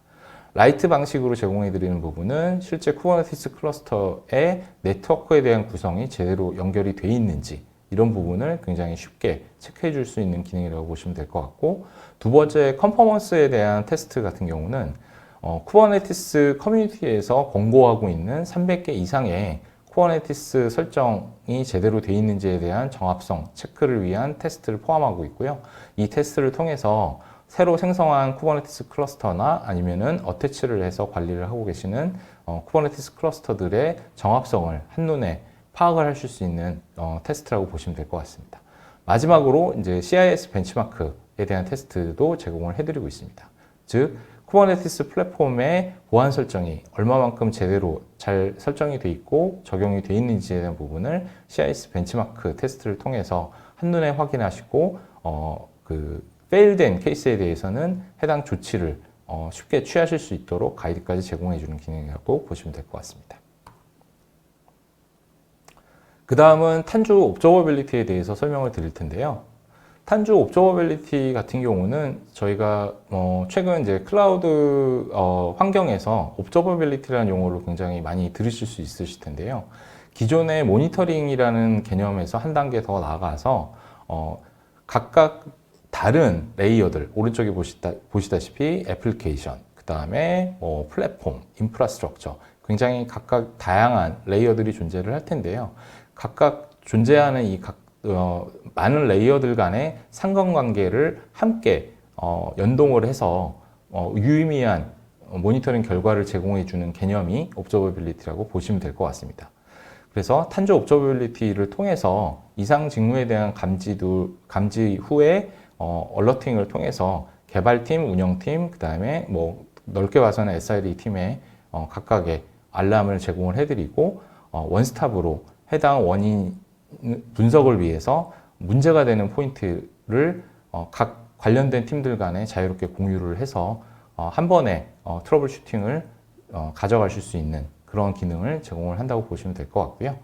라이트 방식으로 제공해드리는 부분은 실제 쿠버네티스 클러스터의 네트워크에 대한 구성이 제대로 연결이 돼 있는지 이런 부분을 굉장히 쉽게 체크해 줄 수 있는 기능이라고 보시면 될 것 같고, 두 번째 컨포먼스에 대한 테스트 같은 경우는 쿠버네티스 커뮤니티에서 권고하고 있는 300개 이상의 쿠버네티스 설정이 제대로 돼 있는지에 대한 정합성 체크를 위한 테스트를 포함하고 있고요. 이 테스트를 통해서 새로 생성한 쿠버네티스 클러스터나 아니면은 어태치를 해서 관리를 하고 계시는 쿠버네티스 클러스터들의 정합성을 한눈에 파악을 하실 수 있는 테스트라고 보시면 될 것 같습니다. 마지막으로 이제 CIS 벤치마크에 대한 테스트도 제공을 해드리고 있습니다. 즉, 쿠버네티스 플랫폼의 보안 설정이 얼마만큼 제대로 잘 설정이 돼 있고 적용이 돼 있는지에 대한 부분을 CIS 벤치마크 테스트를 통해서 한눈에 확인하시고 페일된 케이스에 대해서는 해당 조치를 쉽게 취하실 수 있도록 가이드까지 제공해 주는 기능이라고 보시면 될 것 같습니다. 그 다음은 탄주 옵저버빌리티에 대해서 설명을 드릴 텐데요. 탄주 옵저버빌리티 같은 경우는 저희가 최근 이제 클라우드 환경에서 옵저버빌리티라는 용어를 굉장히 많이 들으실 수 있으실 텐데요. 기존의 모니터링이라는 개념에서 한 단계 더 나아가서 각각 다른 레이어들, 오른쪽에 보시다시피 애플리케이션, 그 다음에 플랫폼, 인프라스트럭처, 굉장히 각각 다양한 레이어들이 존재를 할 텐데요. 각각 존재하는 이 많은 레이어들 간의 상관관계를 함께 연동을 해서 유의미한 모니터링 결과를 제공해 주는 개념이 옵저버빌리티라고 보시면 될 것 같습니다. 그래서 탄저 옵저버빌리티를 통해서 이상 징후에 대한 감지 후에 얼러팅을 통해서 개발팀, 운영팀, 그 다음에 넓게 봐서는 SID 팀에 각각의 알람을 제공을 해드리고 원스톱으로 해당 원인 분석을 위해서 문제가 되는 포인트를 각 관련된 팀들 간에 자유롭게 공유를 해서 한 번에 트러블 슈팅을 가져가실 수 있는 그런 기능을 제공을 한다고 보시면 될 것 같고요.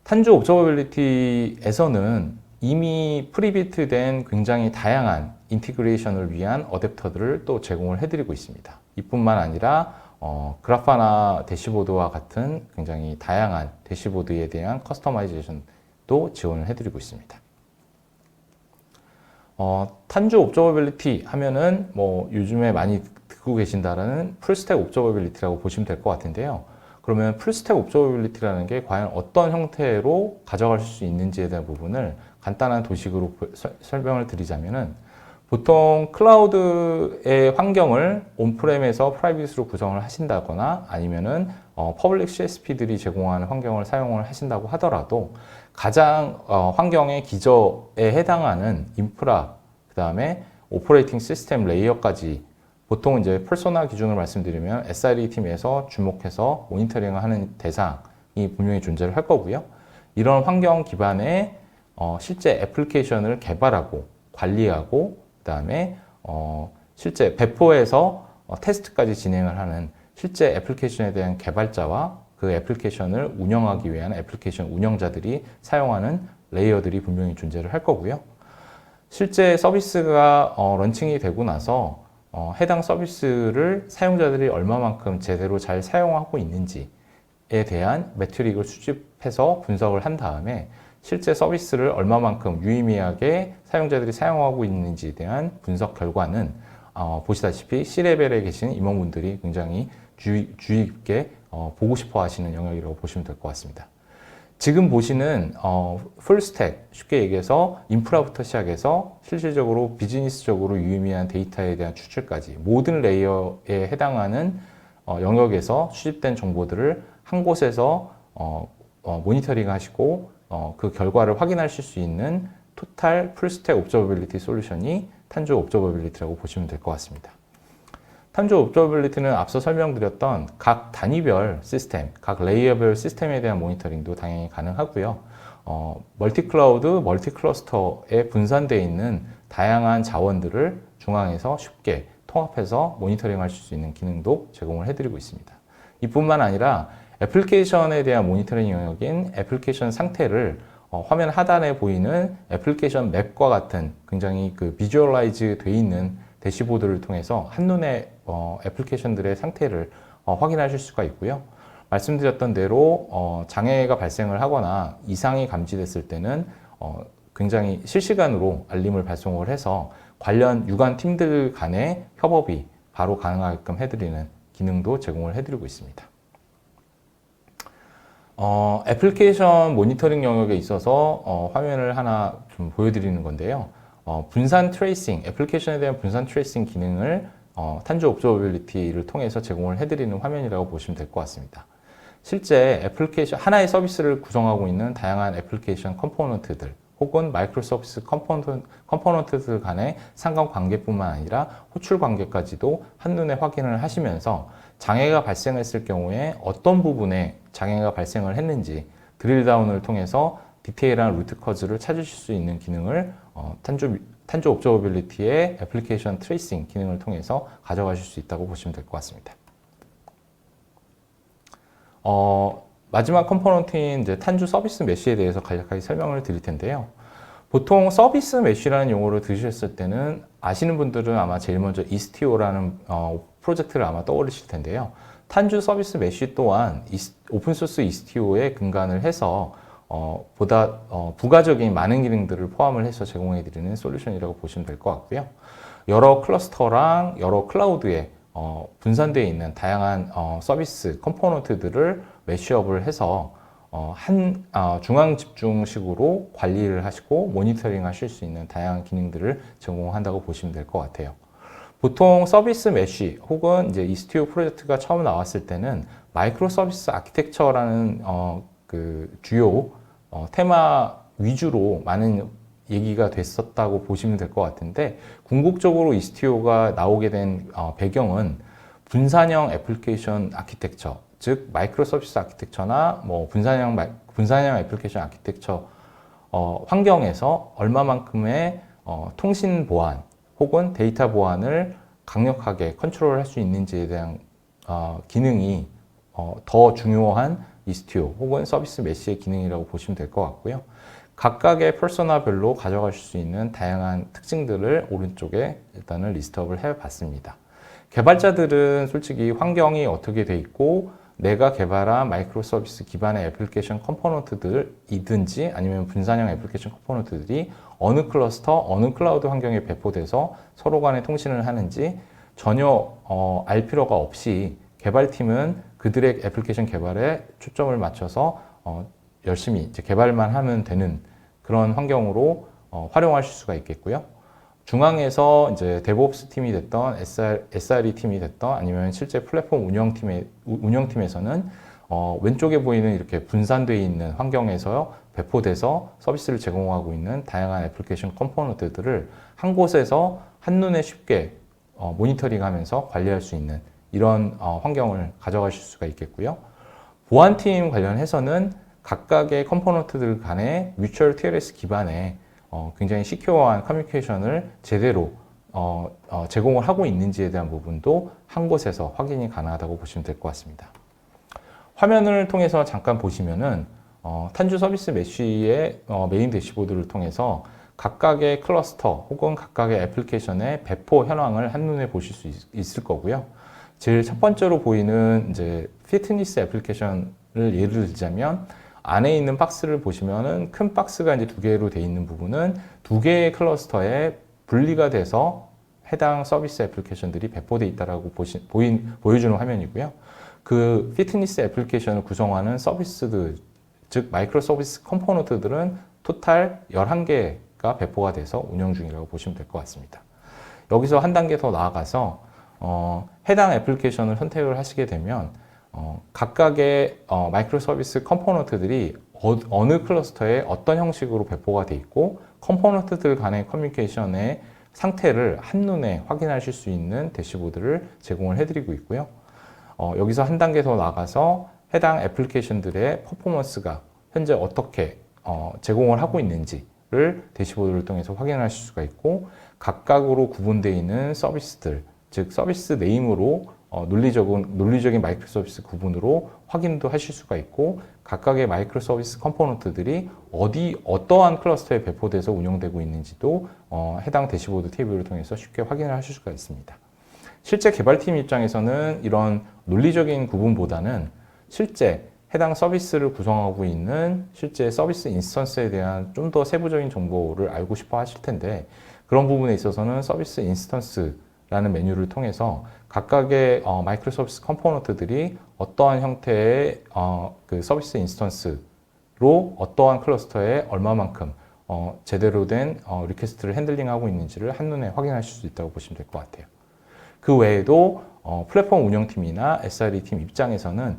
탄주 옵저버빌리티에서는 이미 프리비트된 굉장히 다양한 인티그레이션을 위한 어댑터들을 또 제공을 해드리고 있습니다. 이뿐만 아니라 그라파나 대시보드와 같은 굉장히 다양한 대시보드에 대한 커스터마이제이션도 지원을 해드리고 있습니다. 탄주 옵저버빌리티 하면은 요즘에 많이 듣고 계신다라는 풀스택 옵저버빌리티라고 보시면 될 것 같은데요. 그러면 풀스택 옵저버빌리티라는 게 과연 어떤 형태로 가져갈 수 있는지에 대한 부분을 간단한 도식으로 설명을 드리자면은, 보통 클라우드의 환경을 온프렘에서 프라이빗으로 구성을 하신다거나 아니면은 퍼블릭 CSP들이 제공하는 환경을 사용을 하신다고 하더라도 가장 환경의 기저에 해당하는 인프라, 그 다음에 오퍼레이팅 시스템 레이어까지 보통 이제 퍼소나 기준으로 말씀드리면 SRE 팀에서 주목해서 모니터링을 하는 대상이 분명히 존재를 할 거고요. 이런 환경 기반의 실제 애플리케이션을 개발하고 관리하고 그 다음에 실제 배포해서 테스트까지 진행을 하는 실제 애플리케이션에 대한 개발자와 그 애플리케이션을 운영하기 위한 애플리케이션 운영자들이 사용하는 레이어들이 분명히 존재를 할 거고요. 실제 서비스가 런칭이 되고 나서 해당 서비스를 사용자들이 얼마만큼 제대로 잘 사용하고 있는지에 대한 매트릭을 수집해서 분석을 한 다음에 실제 서비스를 얼마만큼 유의미하게 사용자들이 사용하고 있는지에 대한 분석 결과는 보시다시피 C레벨에 계신 임원분들이 굉장히 주의 깊게 보고 싶어 하시는 영역이라고 보시면 될 것 같습니다. 지금 보시는 풀스택, 쉽게 얘기해서 인프라부터 시작해서 실질적으로 비즈니스적으로 유의미한 데이터에 대한 추출까지 모든 레이어에 해당하는 영역에서 수집된 정보들을 한 곳에서 모니터링 하시고 그 결과를 확인하실 수 있는 토탈 풀스택 옵저버빌리티 솔루션이 탄조 옵저버빌리티라고 보시면 될 것 같습니다. 탄조 옵저버빌리티는 앞서 설명드렸던 각 단위별 시스템, 각 레이어별 시스템에 대한 모니터링도 당연히 가능하고요. 멀티 클라우드, 멀티 클러스터에 분산되어 있는 다양한 자원들을 중앙에서 쉽게 통합해서 모니터링 하실 수 있는 기능도 제공을 해드리고 있습니다. 이뿐만 아니라 애플리케이션에 대한 모니터링 영역인 애플리케이션 상태를 화면 하단에 보이는 애플리케이션 맵과 같은 굉장히 비주얼라이즈 되어 있는 대시보드를 통해서 한눈에 애플리케이션들의 상태를 확인하실 수가 있고요. 말씀드렸던 대로 장애가 발생을 하거나 이상이 감지됐을 때는 굉장히 실시간으로 알림을 발송을 해서 관련 유관 팀들 간의 협업이 바로 가능하게끔 해드리는 기능도 제공을 해드리고 있습니다. 애플리케이션 모니터링 영역에 있어서 화면을 하나 좀 보여드리는 건데요. 분산 트레이싱, 애플리케이션에 대한 분산 트레이싱 기능을 탄조 옵저버빌리티를 통해서 제공을 해드리는 화면이라고 보시면 될 것 같습니다. 실제 애플리케이션, 하나의 서비스를 구성하고 있는 다양한 애플리케이션 컴포넌트들 혹은 마이크로 서비스 컴포넌트들 간의 상관관계뿐만 아니라 호출 관계까지도 한눈에 확인을 하시면서 장애가 발생했을 경우에 어떤 부분에 장애가 발생을 했는지 드릴다운을 통해서 디테일한 루트 커즈를 찾으실 수 있는 기능을 탄조 옵저버빌리티의 애플리케이션 트레이싱 기능을 통해서 가져가실 수 있다고 보시면 될 것 같습니다. 마지막 컴포넌트인 이제 탄조 서비스 메쉬에 대해서 간략하게 설명을 드릴 텐데요. 보통 서비스 메쉬라는 용어를 들으셨을 때는 아시는 분들은 아마 제일 먼저 이스티오라는 프로젝트를 아마 떠올리실 텐데요. 탄조 서비스 메쉬 또한 오픈소스 이스티오에 근간을 해서 보다 부가적인 많은 기능들을 포함을 해서 제공해드리는 솔루션이라고 보시면 될 것 같고요. 여러 클러스터랑 여러 클라우드에 분산되어 있는 다양한 서비스 컴포넌트들을 매시업을 해서 중앙 집중식으로 관리를 하시고 모니터링 하실 수 있는 다양한 기능들을 제공한다고 보시면 될 것 같아요. 보통 서비스 메쉬 혹은 이제 이스티오 프로젝트가 처음 나왔을 때는 마이크로 서비스 아키텍처라는 주요 테마 위주로 많은 얘기가 됐었다고 보시면 될 것 같은데, 궁극적으로 이스티오가 나오게 된 배경은 분산형 애플리케이션 아키텍처, 즉 마이크로 서비스 아키텍처나 분산형 애플리케이션 아키텍처 환경에서 얼마만큼의 통신 보안 혹은 데이터 보안을 강력하게 컨트롤할 수 있는지에 대한 기능이 더 중요한 이스티오 혹은 서비스 메쉬의 기능이라고 보시면 될 것 같고요. 각각의 퍼소나별로 가져가실 수 있는 다양한 특징들을 오른쪽에 일단은 리스트업을 해봤습니다. 개발자들은 솔직히 환경이 어떻게 돼 있고 내가 개발한 마이크로 서비스 기반의 애플리케이션 컴포넌트들이든지 아니면 분산형 애플리케이션 컴포넌트들이 어느 클러스터, 어느 클라우드 환경에 배포돼서 서로 간에 통신을 하는지 전혀 알 필요가 없이 개발팀은 그들의 애플리케이션 개발에 초점을 맞춰서 열심히 이제 개발만 하면 되는 그런 환경으로 활용하실 수가 있겠고요. 중앙에서 이제 데브옵스 팀이 됐던 SRE 팀이 됐던 아니면 실제 플랫폼 운영팀에서는 왼쪽에 보이는 이렇게 분산되어 있는 환경에서 배포돼서 서비스를 제공하고 있는 다양한 애플리케이션 컴포넌트들을 한 곳에서 한눈에 쉽게 모니터링하면서 관리할 수 있는 이런 환경을 가져가실 수가 있겠고요. 보안팀 관련해서는 각각의 컴포넌트들 간의 뮤추얼 TLS 기반의 굉장히 시큐어한 커뮤니케이션을 제대로 제공을 하고 있는지에 대한 부분도 한 곳에서 확인이 가능하다고 보시면 될 것 같습니다. 화면을 통해서 잠깐 보시면은 탄주 서비스 메쉬의 메인 대시보드를 통해서 각각의 클러스터 혹은 각각의 애플리케이션의 배포 현황을 한눈에 보실 수 있을 거고요. 제일 첫 번째로 보이는 이제 피트니스 애플리케이션을 예를 들자면 안에 있는 박스를 보시면은 큰 박스가 이제 두 개로 되어 있는 부분은 두 개의 클러스터에 분리가 돼서 해당 서비스 애플리케이션들이 배포되어 있다라고 보여주는 화면이고요. 그 피트니스 애플리케이션을 구성하는 서비스들, 즉 마이크로 서비스 컴포넌트들은 토탈 11개가 배포가 돼서 운영 중이라고 보시면 될 것 같습니다. 여기서 한 단계 더 나아가서 해당 애플리케이션을 선택을 하시게 되면 각각의 마이크로 서비스 컴포넌트들이 어느 클러스터에 어떤 형식으로 배포가 돼 있고 컴포넌트들 간의 커뮤니케이션의 상태를 한눈에 확인하실 수 있는 대시보드를 제공을 해드리고 있고요. 여기서 한 단계 더 나아가서 해당 애플리케이션들의 퍼포먼스가 현재 어떻게 제공을 하고 있는지를 대시보드를 통해서 확인하실 수가 있고 각각으로 구분되어 있는 서비스들, 즉 서비스 네임으로 논리적인 마이크로 서비스 구분으로 확인도 하실 수가 있고 각각의 마이크로 서비스 컴포넌트들이 어떠한 클러스터에 배포돼서 운영되고 있는지도 해당 대시보드 테이블을 통해서 쉽게 확인을 하실 수가 있습니다. 실제 개발팀 입장에서는 이런 논리적인 구분보다는 실제 해당 서비스를 구성하고 있는 실제 서비스 인스턴스에 대한 좀 더 세부적인 정보를 알고 싶어 하실 텐데 그런 부분에 있어서는 서비스 인스턴스라는 메뉴를 통해서 각각의 마이크로 서비스 컴포넌트들이 어떠한 형태의 그 서비스 인스턴스로 어떠한 클러스터에 얼마만큼 제대로 된 리퀘스트를 핸들링하고 있는지를 한눈에 확인하실 수 있다고 보시면 될 것 같아요. 그 외에도 플랫폼 운영팀이나 SRE 팀 입장에서는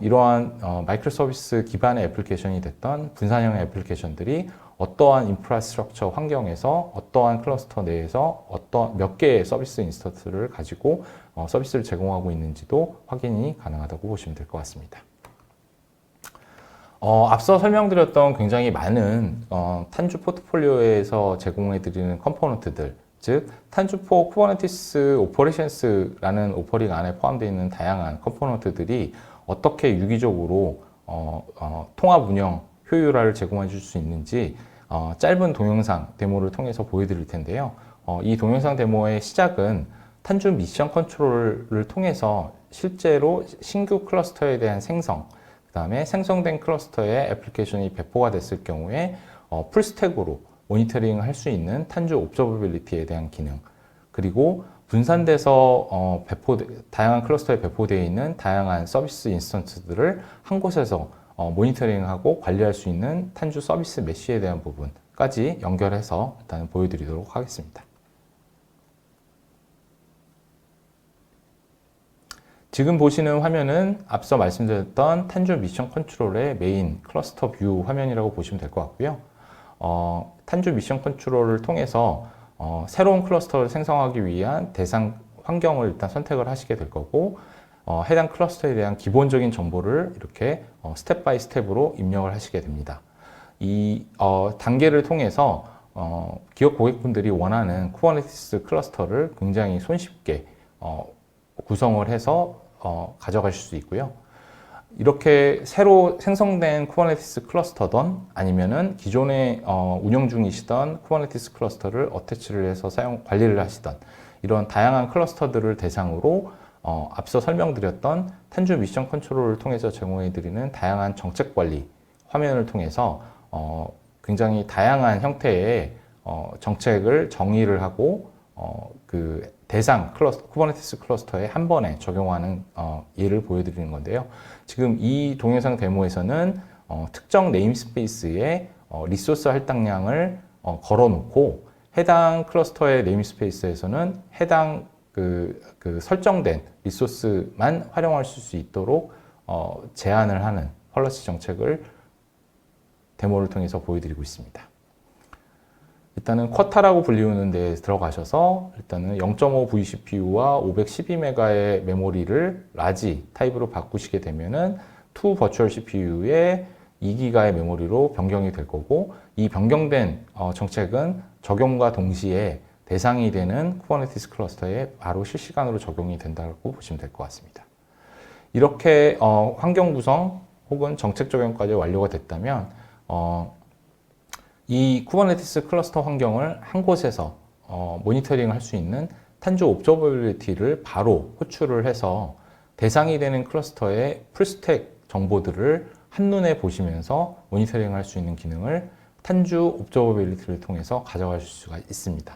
이러한 마이크로 서비스 기반의 애플리케이션이 됐던 분산형의 애플리케이션들이 어떠한 인프라스트럭처 환경에서 어떠한 클러스터 내에서 몇 개의 서비스 인스턴스를 가지고 서비스를 제공하고 있는지도 확인이 가능하다고 보시면 될 것 같습니다. 앞서 설명드렸던 굉장히 많은 탄주 포트폴리오에서 제공해드리는 컴포넌트들, 즉 탄주4 쿠버네티스 오퍼레이션스라는 오퍼링 안에 포함되어 있는 다양한 컴포넌트들이 어떻게 유기적으로 통합 운영 효율화를 제공해 줄 수 있는지 짧은 동영상 데모를 통해서 보여드릴 텐데요. 이 동영상 데모의 시작은 탄주 미션 컨트롤을 통해서 실제로 신규 클러스터에 대한 생성, 그 다음에 생성된 클러스터에 애플리케이션이 배포가 됐을 경우에 풀스택으로 모니터링 할 수 있는 탄주 옵저버빌리티에 대한 기능, 그리고 분산돼서 다양한 클러스터에 배포되어 있는 다양한 서비스 인스턴스들을 한 곳에서 모니터링하고 관리할 수 있는 탄주 서비스 메쉬에 대한 부분까지 연결해서 일단 보여드리도록 하겠습니다. 지금 보시는 화면은 앞서 말씀드렸던 탄주 미션 컨트롤의 메인 클러스터 뷰 화면이라고 보시면 될 것 같고요. 탄주 미션 컨트롤을 통해서 새로운 클러스터를 생성하기 위한 대상 환경을 일단 선택을 하시게 될 거고 해당 클러스터에 대한 기본적인 정보를 이렇게 스텝 바이 스텝으로 입력을 하시게 됩니다. 이 단계를 통해서 기업 고객분들이 원하는 쿠버네티스 클러스터를 굉장히 손쉽게 구성을 해서 가져가실 수 있고요. 이렇게 새로 생성된 쿠버네티스 클러스터든 아니면은 기존에 운영 중이시던 쿠버네티스 클러스터를 어태치를 해서 관리를 하시던 이런 다양한 클러스터들을 대상으로 앞서 설명드렸던 탄주 미션 컨트롤을 통해서 제공해드리는 다양한 정책 관리 화면을 통해서 굉장히 다양한 형태의 정책을 정의를 하고 그 대상 쿠버네티스 클러스터에 한 번에 적용하는 예를 보여드리는 건데요. 지금 이 동영상 데모에서는 특정 네임스페이스에 리소스 할당량을 걸어놓고 해당 클러스터의 네임스페이스에서는 해당 그 설정된 리소스만 활용할 수 있도록 제한을 하는 펄러시 정책을 데모를 통해서 보여드리고 있습니다. 일단은 쿼타라고 불리우는 데 들어가셔서 일단은 0.5 vCPU와 512메가의 메모리를 라지 타입으로 바꾸시게 되면은 2 버추얼 CPU에 2기가의 메모리로 변경이 될 거고 이 변경된 정책은 적용과 동시에 대상이 되는 쿠버네티스 클러스터에 바로 실시간으로 적용이 된다고 보시면 될 것 같습니다. 이렇게 환경 구성 혹은 정책 적용까지 완료가 됐다면 이 쿠버네티스 클러스터 환경을 한 곳에서 모니터링 할 수 있는 탄주 옵저버빌리티를 바로 호출을 해서 대상이 되는 클러스터의 풀스택 정보들을 한눈에 보시면서 모니터링 할 수 있는 기능을 탄주 옵저버빌리티를 통해서 가져가실 수가 있습니다.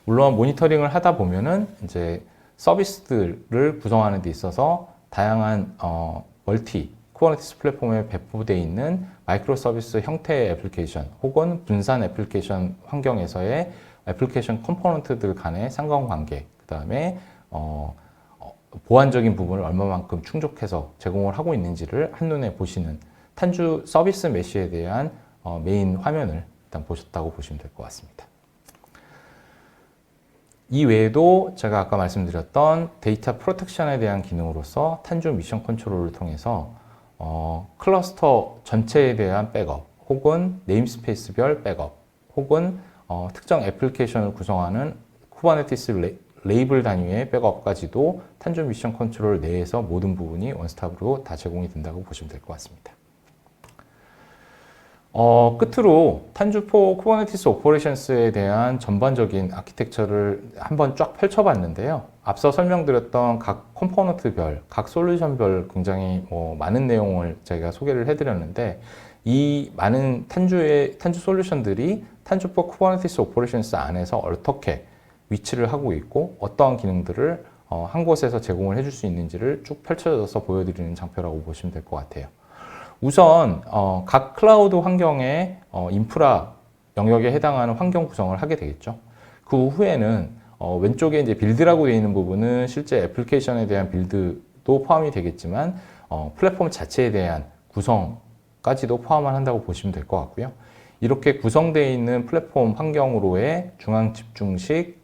물론 모니터링을 하다 보면은 이제 서비스들을 구성하는 데 있어서 다양한 멀티 쿠버네티스 플랫폼에 배포되어 있는 마이크로 서비스 형태의 애플리케이션 혹은 분산 애플리케이션 환경에서의 애플리케이션 컴포넌트들 간의 상관관계, 그 다음에 보안적인 부분을 얼마만큼 충족해서 제공을 하고 있는지를 한눈에 보시는 탄주 서비스 메쉬에 대한 메인 화면을 일단 보셨다고 보시면 될 것 같습니다. 이 외에도 제가 아까 말씀드렸던 데이터 프로텍션에 대한 기능으로서 탄주 미션 컨트롤을 통해서 클러스터 전체에 대한 백업 혹은 네임스페이스별 백업 혹은 특정 애플리케이션을 구성하는 쿠버네티스 레이블 단위의 백업까지도 탄주 미션 컨트롤 내에서 모든 부분이 원스톱으로 다 제공이 된다고 보시면 될 것 같습니다. 끝으로 탄주4 쿠버네티스 오퍼레이션스에 대한 전반적인 아키텍처를 한번 쫙 펼쳐봤는데요. 앞서 설명드렸던 각 컴포넌트별, 각 솔루션별 굉장히 많은 내용을 제가 소개를 해드렸는데 이 많은 탄주 솔루션들이 탄주4 쿠버네티스 오퍼레이션스 안에서 어떻게 위치를 하고 있고 어떠한 기능들을 한 곳에서 제공을 해줄 수 있는지를 쭉 펼쳐져서 보여드리는 장표라고 보시면 될 것 같아요. 우선 각 클라우드 환경의 인프라 영역에 해당하는 환경 구성을 하게 되겠죠. 그 후에는 왼쪽에 이제 빌드라고 되어 있는 부분은 실제 애플리케이션에 대한 빌드도 포함이 되겠지만 플랫폼 자체에 대한 구성까지도 포함을 한다고 보시면 될 것 같고요. 이렇게 구성되어 있는 플랫폼 환경으로의 중앙 집중식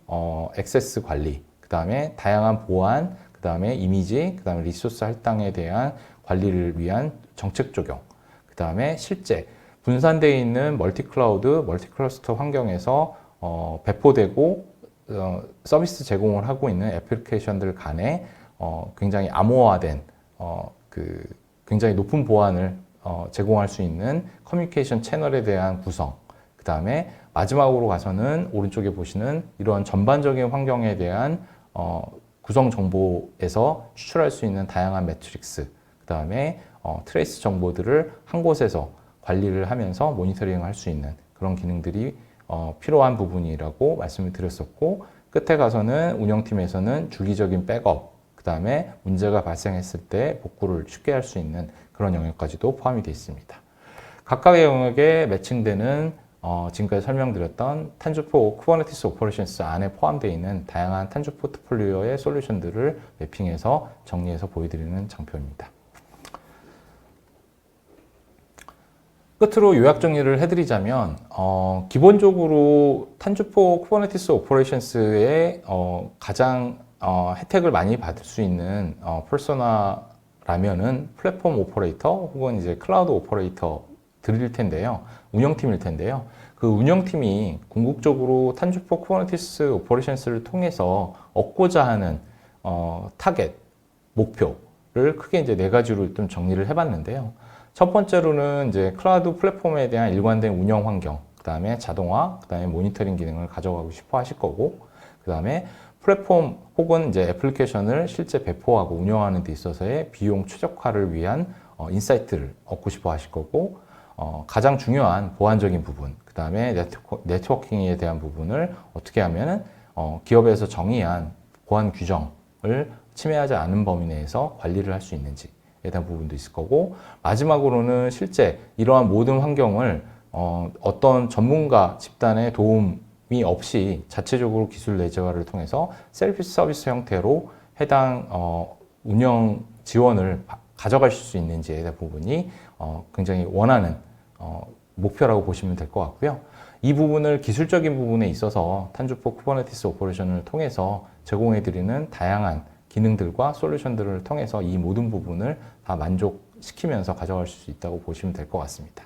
액세스 관리, 그 다음에 다양한 보안, 그 다음에 이미지, 그 다음에 리소스 할당에 대한 관리를 위한 정책 적용, 그 다음에 실제 분산되어 있는 멀티 클라우드, 멀티 클러스터 환경에서 배포되고 서비스 제공을 하고 있는 애플리케이션들 간에 굉장히 암호화된 굉장히 높은 보안을 제공할 수 있는 커뮤니케이션 채널에 대한 구성, 그 다음에 마지막으로 가서는 오른쪽에 보시는 이러한 전반적인 환경에 대한 구성 정보에서 추출할 수 있는 다양한 매트릭스, 그 다음에 트레이스 정보들을 한 곳에서 관리를 하면서 모니터링 할 수 있는 그런 기능들이 필요한 부분이라고 말씀을 드렸었고, 끝에 가서는 운영팀에서는 주기적인 백업, 그 다음에 문제가 발생했을 때 복구를 쉽게 할 수 있는 그런 영역까지도 포함이 되어 있습니다. 각각의 영역에 매칭되는 지금까지 설명드렸던 탄주4 쿠버네티스 오퍼레이션스 안에 포함되어 있는 다양한 탄주 포트폴리오의 솔루션들을 매핑해서 정리해서 보여드리는 장표입니다. 끝으로 요약 정리를 해드리자면 기본적으로 탄주4 쿠버네티스 오퍼레이션스의 가장 혜택을 많이 받을 수 있는 퍼소나라면은 플랫폼 오퍼레이터 혹은 이제 클라우드 오퍼레이터 들일 텐데요. 운영팀일 텐데요. 그 운영팀이 궁극적으로 탄주4 쿠버네티스 오퍼레이션스를 통해서 얻고자 하는 타겟, 목표를 크게 이제 네 가지로 좀 정리를 해봤는데요. 첫 번째로는 이제 클라우드 플랫폼에 대한 일관된 운영 환경, 그 다음에 자동화, 그 다음에 모니터링 기능을 가져가고 싶어 하실 거고, 그 다음에 플랫폼 혹은 이제 애플리케이션을 실제 배포하고 운영하는 데 있어서의 비용 최적화를 위한 인사이트를 얻고 싶어 하실 거고, 가장 중요한 보안적인 부분, 그 다음에 네트워킹에 대한 부분을 어떻게 하면은 기업에서 정의한 보안 규정을 침해하지 않은 범위 내에서 관리를 할 수 있는지에 대한 부분도 있을 거고, 마지막으로는 실제 이러한 모든 환경을 어떤 전문가 집단의 도움이 없이 자체적으로 기술 내재화를 통해서 셀프 서비스 형태로 해당 운영 지원을 가져가실 수 있는지에 대한 부분이 굉장히 원하는 목표라고 보시면 될 것 같고요. 이 부분을 기술적인 부분에 있어서 탄주4 쿠버네티스 오퍼레이션을 통해서 제공해드리는 다양한 기능들과 솔루션들을 통해서 이 모든 부분을 다 만족시키면서 가져갈 수 있다고 보시면 될 것 같습니다.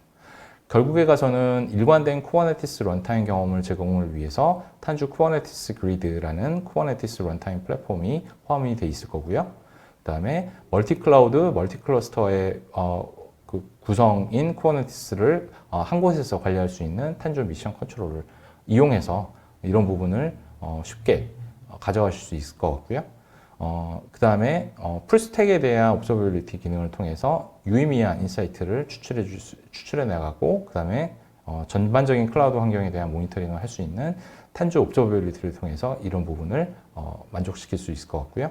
결국에 가서는 일관된 쿠버네티스 런타임 경험을 제공을 위해서 탄주 쿠버네티스 그리드라는 쿠버네티스 런타임 플랫폼이 포함이 돼 있을 거고요. 그다음에 멀티 클라우드, 멀티 클러스터의 그 구성인 쿠버네티스를 한 곳에서 관리할 수 있는 탄주 미션 컨트롤을 이용해서 이런 부분을 쉽게 가져가실 수 있을 것 같고요. 그다음에 풀스택에 대한 옵서버빌리티 기능을 통해서 유의미한 인사이트를 추출해 나가고, 그다음에 전반적인 클라우드 환경에 대한 모니터링을 할 수 있는 탄주 옵서버빌리티를 통해서 이런 부분을 만족시킬 수 있을 것 같고요.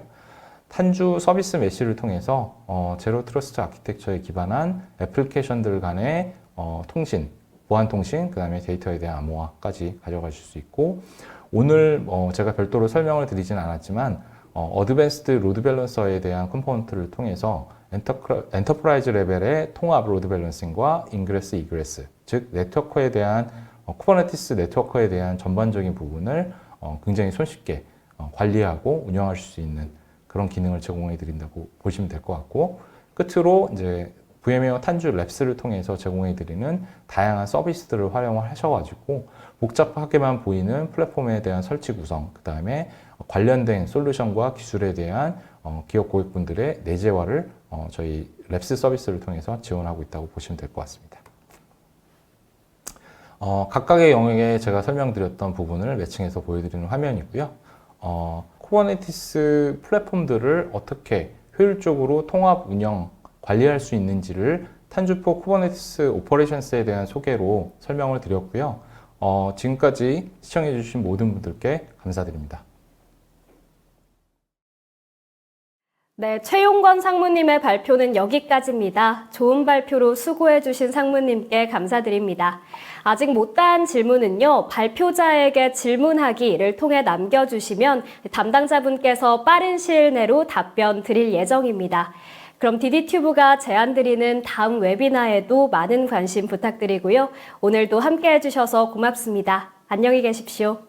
탄주 서비스 메시를 통해서 제로 트러스트 아키텍처에 기반한 애플리케이션들 간의 통신, 보안 통신, 그다음에 데이터에 대한 암호화까지 가져가실 수 있고, 오늘 제가 별도로 설명을 드리진 않았지만 어드밴스드 로드 밸런서에 대한 컴포넌트를 통해서 엔터프라이즈 레벨의 통합 로드 밸런싱과 인그레스, 이그레스, 즉 네트워크에 대한 쿠버네티스 네트워크에 대한 전반적인 부분을 굉장히 손쉽게 관리하고 운영하실 수 있는 그런 기능을 제공해 드린다고 보시면 될 것 같고, 끝으로 이제 VM웨어 탄주 랩스를 통해서 제공해 드리는 다양한 서비스들을 활용을 하셔가지고 복잡하게만 보이는 플랫폼에 대한 설치 구성, 그 다음에 관련된 솔루션과 기술에 대한 기업 고객분들의 내재화를 저희 랩스 서비스를 통해서 지원하고 있다고 보시면 될 것 같습니다. 각각의 영역에 제가 설명드렸던 부분을 매칭해서 보여드리는 화면이고요. 쿠버네티스 플랫폼들을 어떻게 효율적으로 통합 운영, 관리할 수 있는지를 탄주4 쿠버네티스 오퍼레이션스에 대한 소개로 설명을 드렸고요. 지금까지 시청해주신 모든 분들께 감사드립니다. 네, 최용건 상무님의 발표는 여기까지입니다. 좋은 발표로 수고해주신 상무님께 감사드립니다. 아직 못다한 질문은요, 발표자에게 질문하기를 통해 남겨주시면 담당자분께서 빠른 시일 내로 답변 드릴 예정입니다. 그럼 DD튜브가 제안드리는 다음 웨비나에도 많은 관심 부탁드리고요. 오늘도 함께 해주셔서 고맙습니다. 안녕히 계십시오.